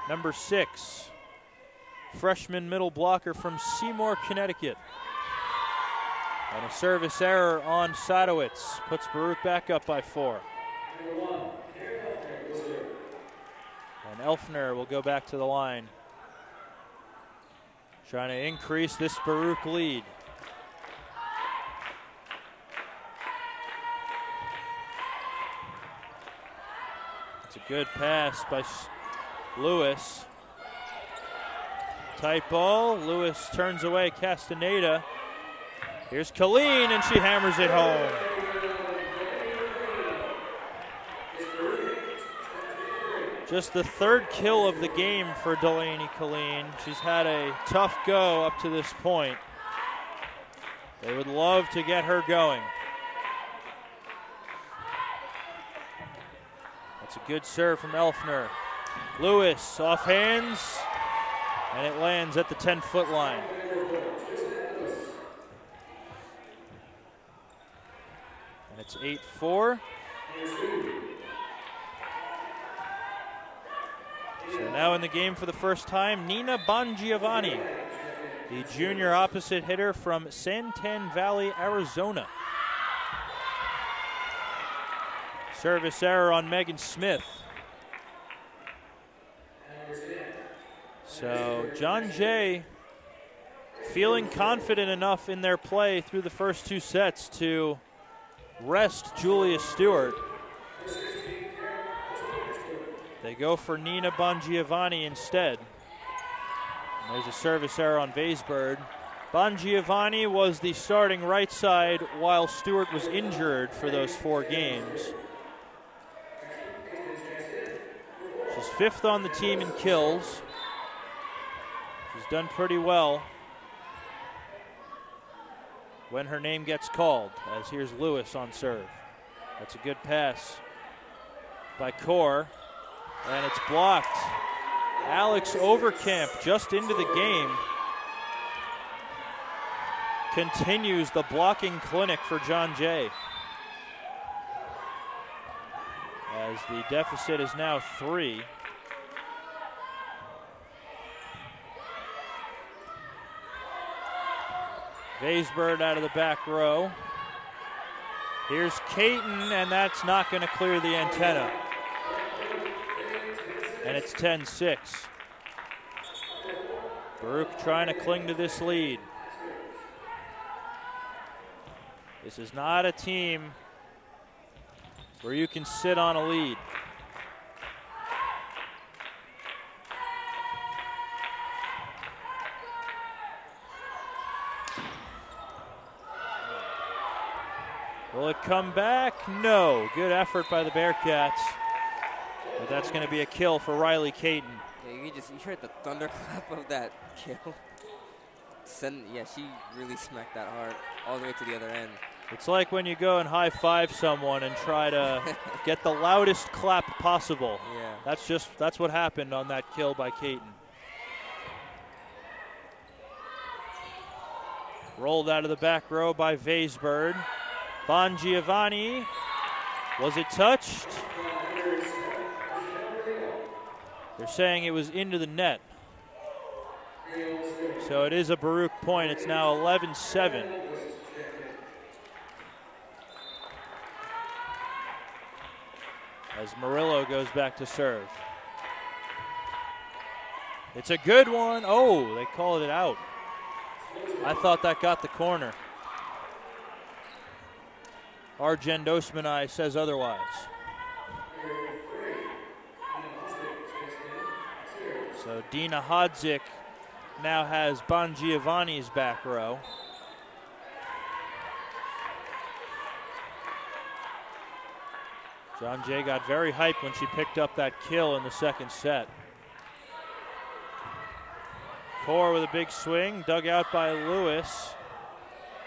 number 6. Freshman middle blocker from Seymour, Connecticut. And a service error on Sadowitz puts Baruch back up by 4. And Elfner will go back to the line, trying to increase this Baruch lead. It's a good pass by Lewis. Tight ball. Lewis turns away Castaneda. Here's Colleen, and she hammers it home. Just the 3rd kill of the game for Delaney Colleen. She's had a tough go up to this point. They would love to get her going. That's a good serve from Elfner. Lewis off hands, and it lands at the 10-foot line. And it's 8-4. So now in the game for the first time, Nina Bongiovanni, the junior opposite hitter from Santan Valley, Arizona. Service error on Megan Smith. So John Jay feeling confident enough in their play through the first 2 sets to rest Julia Stewart. They go for Nina Bongiovanni instead. And there's a service error on Vaisberg. Bongiovanni was the starting right side while Stewart was injured for those 4 games. She's 5th on the team in kills. She's done pretty well when her name gets called, as here's Lewis on serve. That's a good pass by Kaur, and it's blocked. Alex Overkamp just into the game. Continues the blocking clinic for John Jay. As the deficit is now 3. Vaisberg out of the back row. Here's Caton, and that's not going to clear the antenna. And it's 10-6. Baruch trying to cling to this lead. This is not a team where you can sit on a lead. Will it come back? No. Good effort by the Bearcats. But that's going to be a kill for Riley Caton. Yeah, you heard the thunderclap of that kill. Yeah, she really smacked that hard all the way to the other end. It's like when you go and high-five someone and try to get the loudest clap possible. Yeah. That's what happened on that kill by Caton. Rolled out of the back row by Vaisberg. Bongiovanni. Was it touched? They're saying it was into the net. So it is a Baruch point. It's now 11-7. As Murillo goes back to serve. It's a good one. Oh, they called it out. I thought that got the corner. Arjen Dosmanai says otherwise. So Dina Hodzik now has Bongiovanni's back row. John Jay got very hyped when she picked up that kill in the second set. Kaur with a big swing, dug out by Lewis.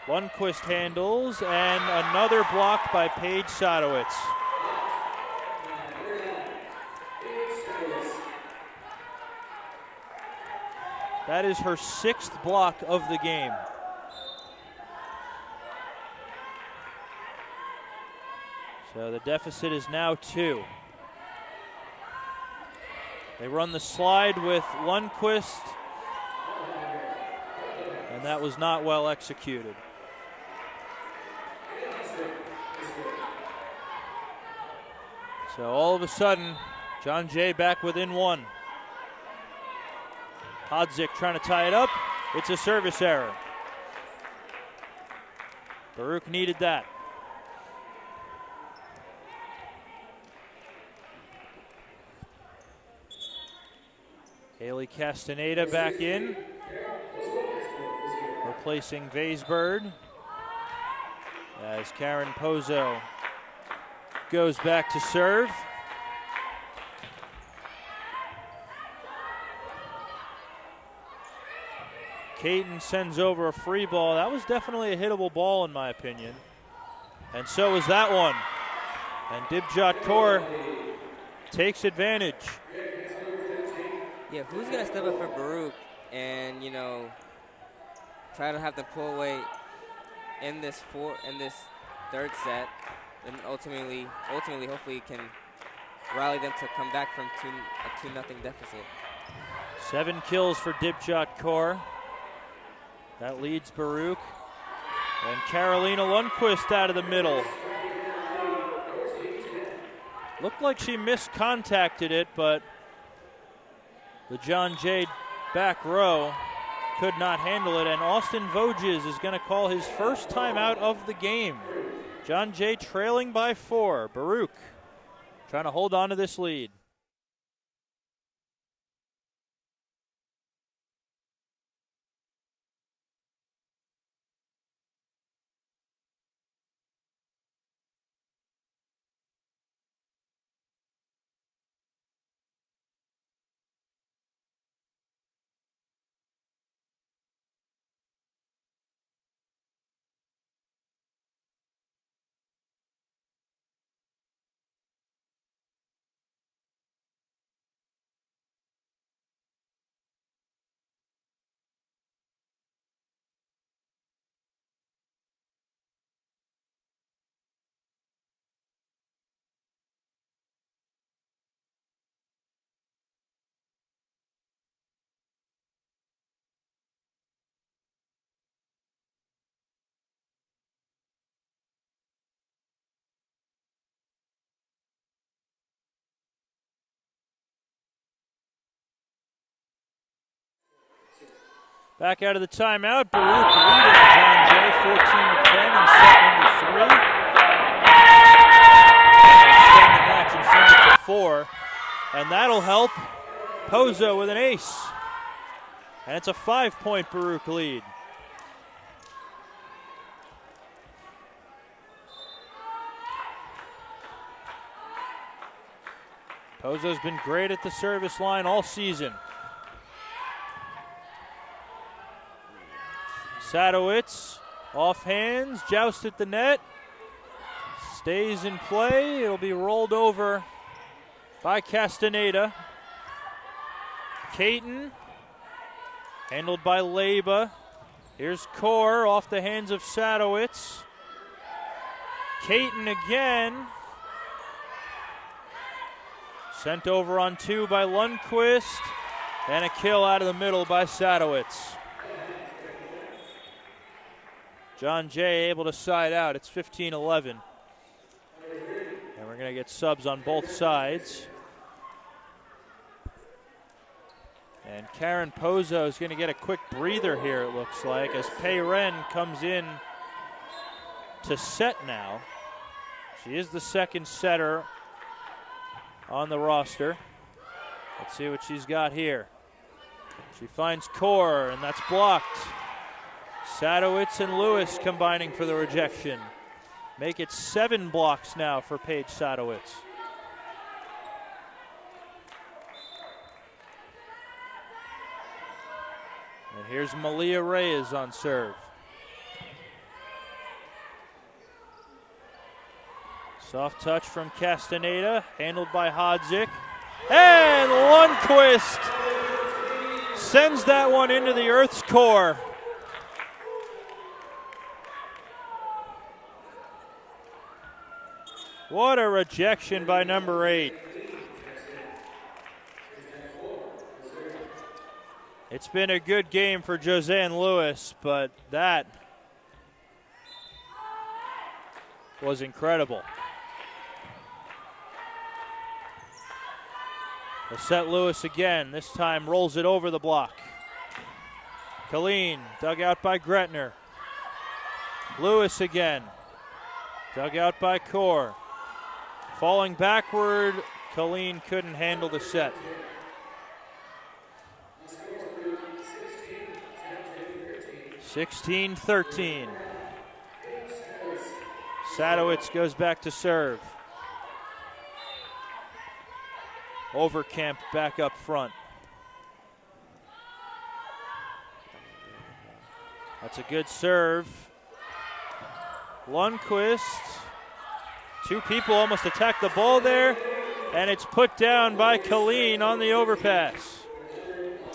Lundqvist handles, and another block by Paige Sadowitz. That is her 6th block of the game. So the deficit is now 2. They run the slide with Lundqvist, and that was not well executed. So all of a sudden, John Jay back within 1. Hodzik trying to tie it up. It's a service error. Baruch needed that. Haley Castaneda back in, replacing Vaisberg, as Karen Pozo goes back to serve. Caton sends over a free ball. That was definitely a hittable ball in my opinion. And so was that one. And Dibjot Kaur takes advantage. Yeah, who's going to step up for Baruch and, try to have them pull away in this third set, and ultimately, hopefully can rally them to come back from a 2-0 deficit. 7 kills for Dibjot Kaur. That leads Baruch. And Carolina Lundqvist out of the middle. Looked like she miscontacted it, but the John Jay back row could not handle it, and Austin Voges is going to call his first timeout of the game. John Jay trailing by 4. Baruch trying to hold on to this lead. Back out of the timeout, Baruch leading John Jay 14-10 and set number 3. Extend the match and send it to 4. And that'll help Pozo with an ace. And it's a 5-point Baruch lead. Pozo's been great at the service line all season. Sadowitz, off hands, joust at the net, stays in play. It'll be rolled over by Castaneda. Caton, handled by Leba. Here's Kaur off the hands of Sadowitz. Caton again. Sent over on 2 by Lundqvist. And a kill out of the middle by Sadowitz. John Jay able to side out. It's 15-11. And we're going to get subs on both sides. And Karen Pozo is going to get a quick breather here, it looks like, as Pei Ren comes in to set now. She is the second setter on the roster. Let's see what she's got here. She finds Kaur, and that's blocked. Sadowitz and Lewis combining for the rejection. Make it 7 blocks now for Paige Sadowitz. And here's Malia Reyes on serve. Soft touch from Castaneda, handled by Hodzik. And Lundqvist sends that one into the Earth's core. What a rejection by number 8. It's been a good game for Josanne Lewis, but that was incredible. They'll set Lewis again. This time rolls it over the block. Colleen dug out by Gretner. Lewis again. Dug out by Kaur. Falling backward, Colleen couldn't handle the set. (16-13). Sadowitz goes back to serve. Overkamp back up front. That's a good serve. Lundqvist. 2 people almost attacked the ball there, and it's put down by Colleen on the overpass.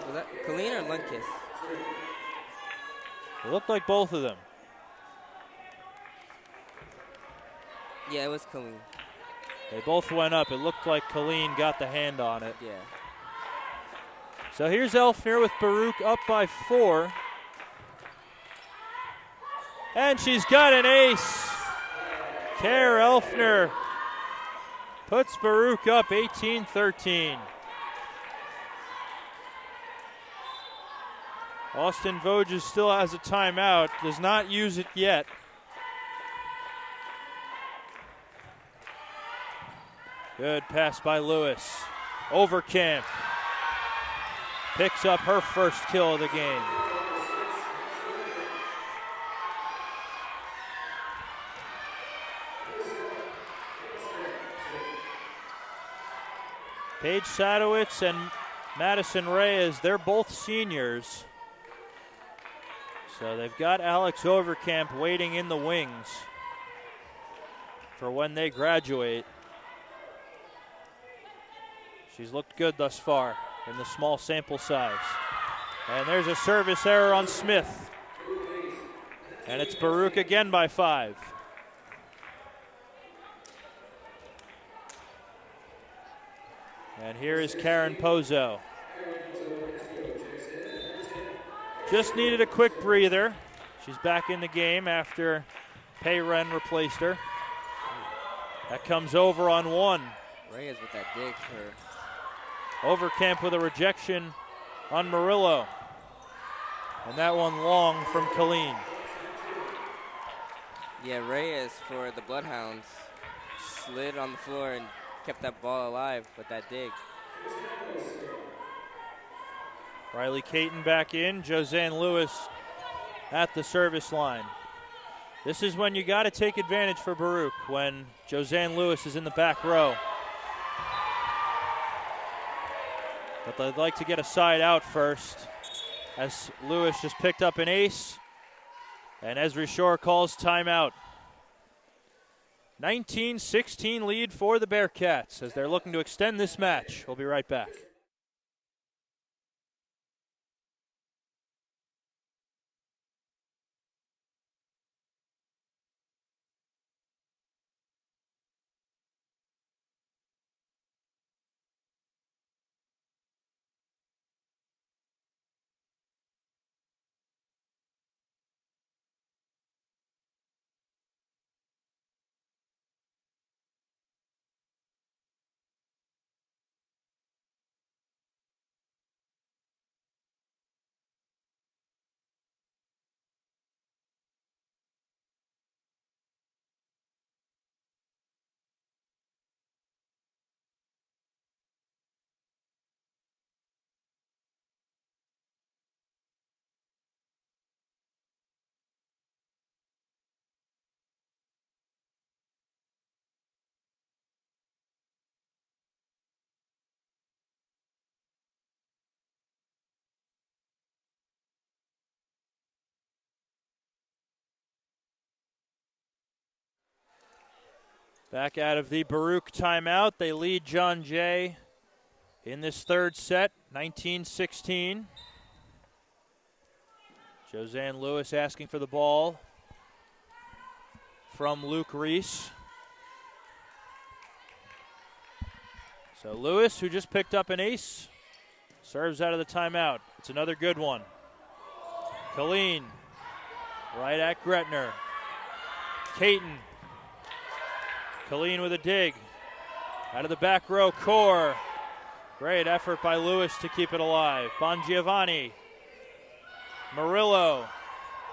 Was that Colleen or Lundqvist? It looked like both of them. Yeah, it was Colleen. They both went up. It looked like Colleen got the hand on it. Yeah. So here's Elfner with Baruch up by 4. And she's got an ace. Kare Elfner puts Baruch up 18-13. Austin Voges still has a timeout, does not use it yet. Good pass by Lewis. Overcamp picks up her first kill of the game. Paige Sadowitz and Madison Reyes, they're both seniors. So they've got Alex Overcamp waiting in the wings for when they graduate. She's looked good thus far in the small sample size. And there's a service error on Smith. And it's Baruch again by 5. And here is Karen Pozo. Just needed a quick breather. She's back in the game after Payren replaced her. That comes over on 1. Reyes with that dig for Overcamp with a rejection on Murillo. And that one long from Colleen. Yeah, Reyes for the Bloodhounds slid on the floor and kept that ball alive with that dig. Riley Caton back in, Josanne Lewis at the service line. This is when you got to take advantage for Baruch, when Josanne Lewis is in the back row. But they'd like to get a side out first, as Lewis just picked up an ace, and Esri Shore calls timeout. 19-16 lead for the Bearcats as they're looking to extend this match. We'll be right back. Back out of the Baruch timeout. They lead John Jay in this third set, 19-16. Josanne Lewis asking for the ball from Luke Reese. So Lewis, who just picked up an ace, serves out of the timeout. It's another good one. Colleen, right at Gretner. Caton. Colleen with a dig. Out of the back row, Kaur. Great effort by Lewis to keep it alive. Bongiovanni. Murillo.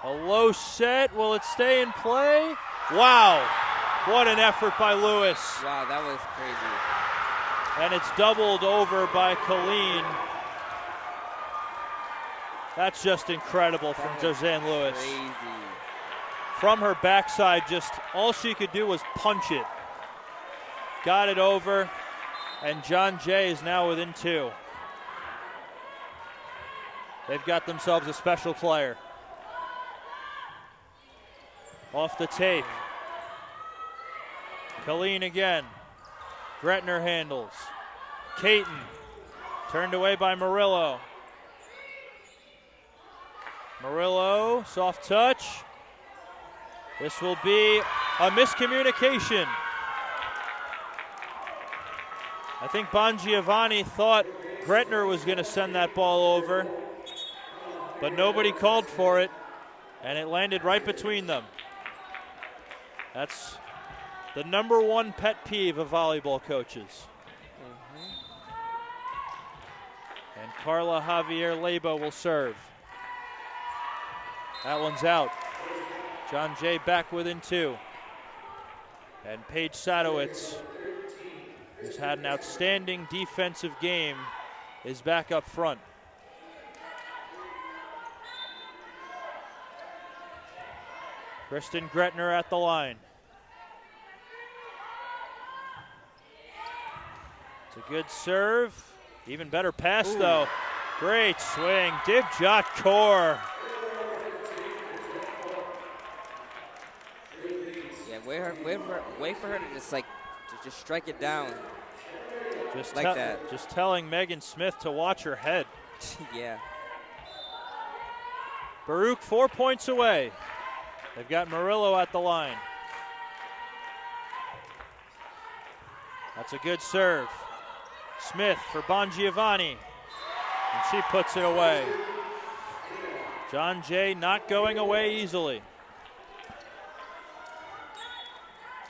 A low set. Will it stay in play? Wow. What an effort by Lewis. Wow, that was crazy. And it's doubled over by Colleen. That's just incredible from Josanne Lewis. Crazy. From her backside, just all she could do was punch it. Got it over, and John Jay is now within 2. They've got themselves a special player. Off the tape. Colleen again. Gretner handles. Caton. Turned away by Murillo. Murillo, soft touch. This will be a miscommunication. I think Bongiovanni thought Gretner was going to send that ball over, but nobody called for it, and it landed right between them. That's the number one pet peeve of volleyball coaches. And Carla Javier Leba will serve. That one's out. John Jay back within 2. And Paige Sadowitz who's had an outstanding defensive game, is back up front. Kristen Gretner at the line. It's a good serve. Even better pass, though. Great swing. Dibjot Kaur. Yeah, wait for her to just strike it down. Just like that. Just telling Megan Smith to watch her head. Yeah. Baruch 4 points away. They've got Murillo at the line. That's a good serve. Smith for Bongiovanni. And she puts it away. John Jay not going away easily.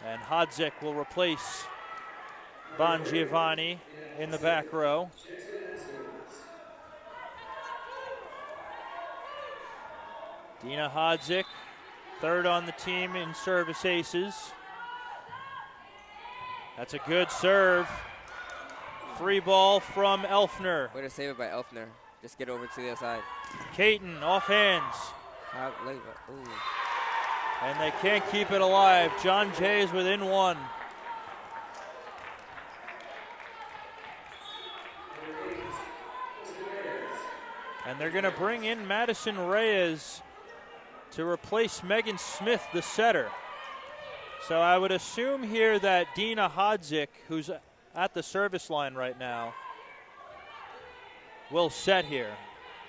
And Hodzik will replace Bongiovanni in the back row. Dina Hodzik, third on the team in service aces. That's a good serve. Free ball from Elfner. Way to save it by Elfner. Just get over to the other side. Caton off hands. Ooh. And they can't keep it alive. John Jay is within one. And they're going to bring in Madison Reyes to replace Megan Smith, the setter. So I would assume here that Dina Hodzik, who's at the service line right now, will set here.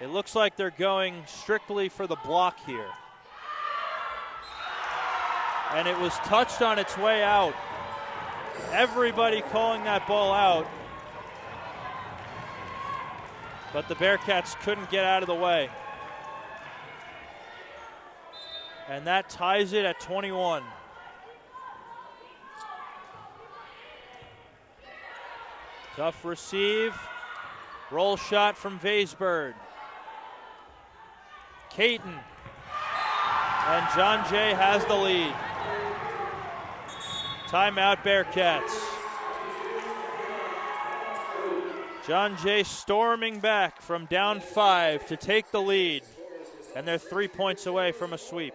It looks like they're going strictly for the block here. And it was touched on its way out. Everybody calling that ball out. But the Bearcats couldn't get out of the way. And that ties it at 21. Tough receive. Roll shot from Vaisberg. Caton. And John Jay has the lead. Timeout Bearcats. John Jay storming back from down 5 to take the lead. And they're 3 points away from a sweep.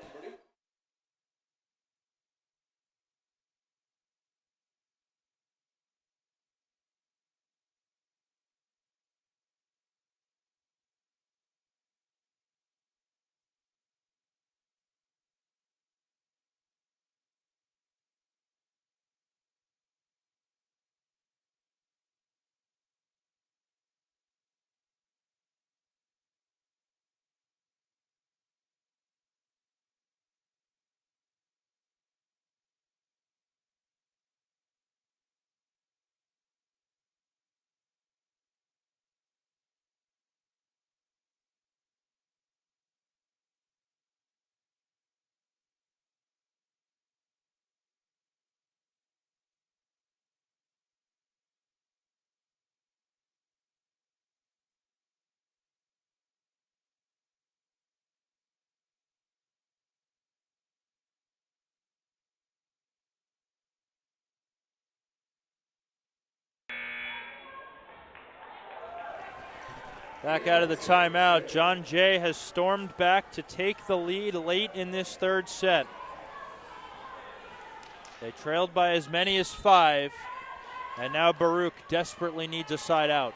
Back out of the timeout, John Jay has stormed back to take the lead late in this third set. They trailed by as many as 5, and now Baruch desperately needs a side out.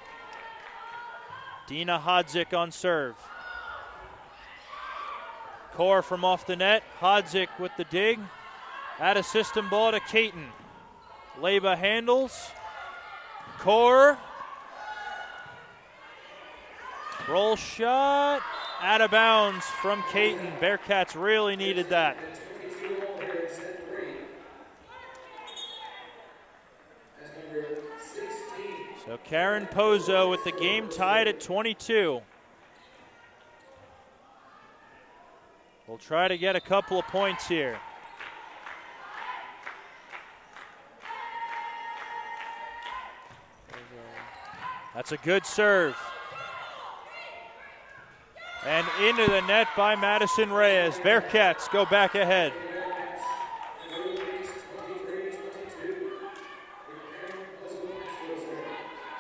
Dina Hodzik on serve. Kaur from off the net, Hodzik with the dig. Add a system ball to Caton. Leba handles. Kaur. Roll shot, out of bounds from Caton. Bearcats really needed that. So Karen Pozo with the game tied at 22. We'll try to get a couple of points here. That's a good serve. And into the net by Madison Reyes. Bearcats go back ahead.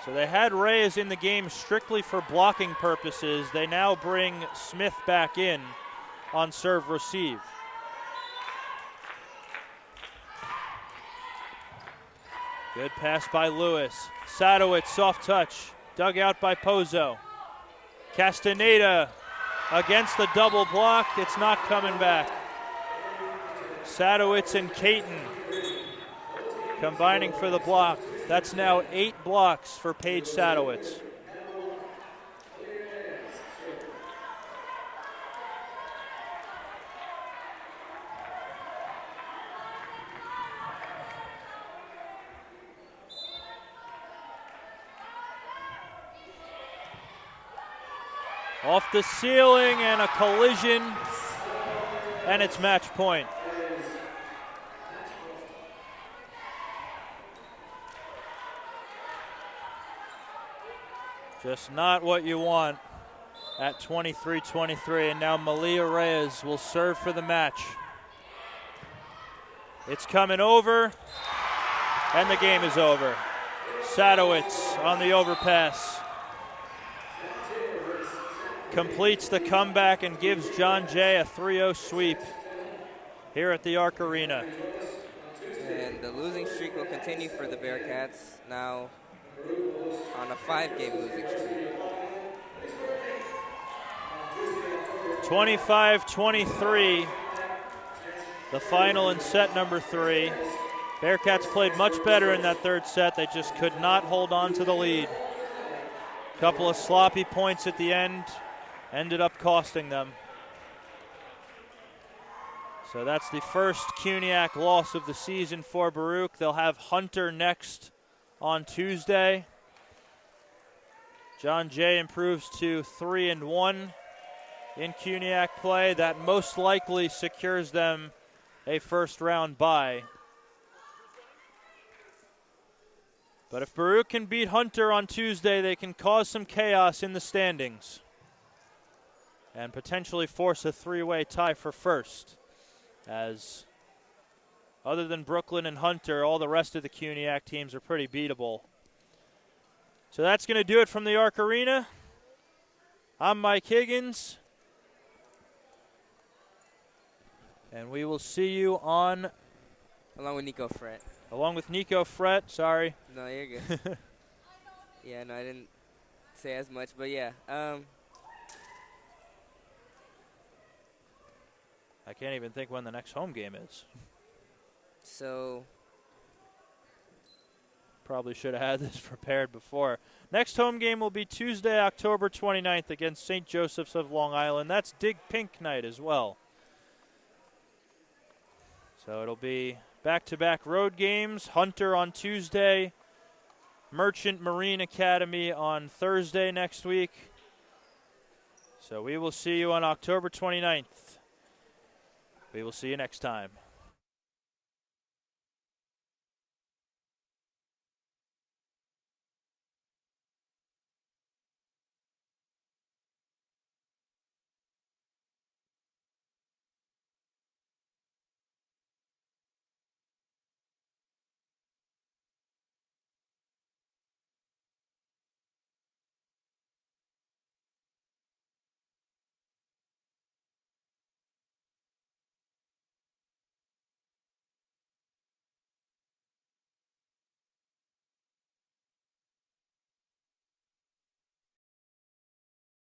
So they had Reyes in the game strictly for blocking purposes. They now bring Smith back in on serve receive. Good pass by Lewis. Sadowitz, soft touch, dug out by Pozo. Castaneda against the double block. It's not coming back. Sadowitz and Caton combining for the block. That's now 8 blocks for Paige Sadowitz. Off the ceiling and a collision, and it's match point. Just not what you want at 23-23, and now Malia Reyes will serve for the match. It's coming over, and the game is over. Sadowitz on the overpass. Completes the comeback and gives John Jay a 3-0 sweep here at the Arc Arena. And the losing streak will continue for the Bearcats, now on a 5-game losing streak. 25-23, the final in set number 3. Bearcats played much better in that third set. They just could not hold on to the lead. Couple of sloppy points at the end ended up costing them. So that's the first CUNYAC loss of the season for Baruch. They'll have Hunter next on Tuesday. John Jay improves to 3-1 in CUNYAC play. That most likely secures them a first-round bye. But if Baruch can beat Hunter on Tuesday, they can cause some chaos in the standings and potentially force a 3-way tie for first, as other than Brooklyn and Hunter, all the rest of the CUNYAC teams are pretty beatable. So that's going to do it from the Arc Arena. I'm Mike Higgins, and we will see you on... Along with Nico Fret. Along with Nico Fret, sorry. No, you're good. Yeah, no, I didn't say as much, but yeah. I can't even think when the next home game is. So probably should have had this prepared before. Next home game will be Tuesday, October 29th against St. Joseph's of Long Island. That's Dig Pink night as well. So it'll be back-to-back road games. Hunter on Tuesday, Merchant Marine Academy on Thursday next week. So we will see you on October 29th. We will see you next time.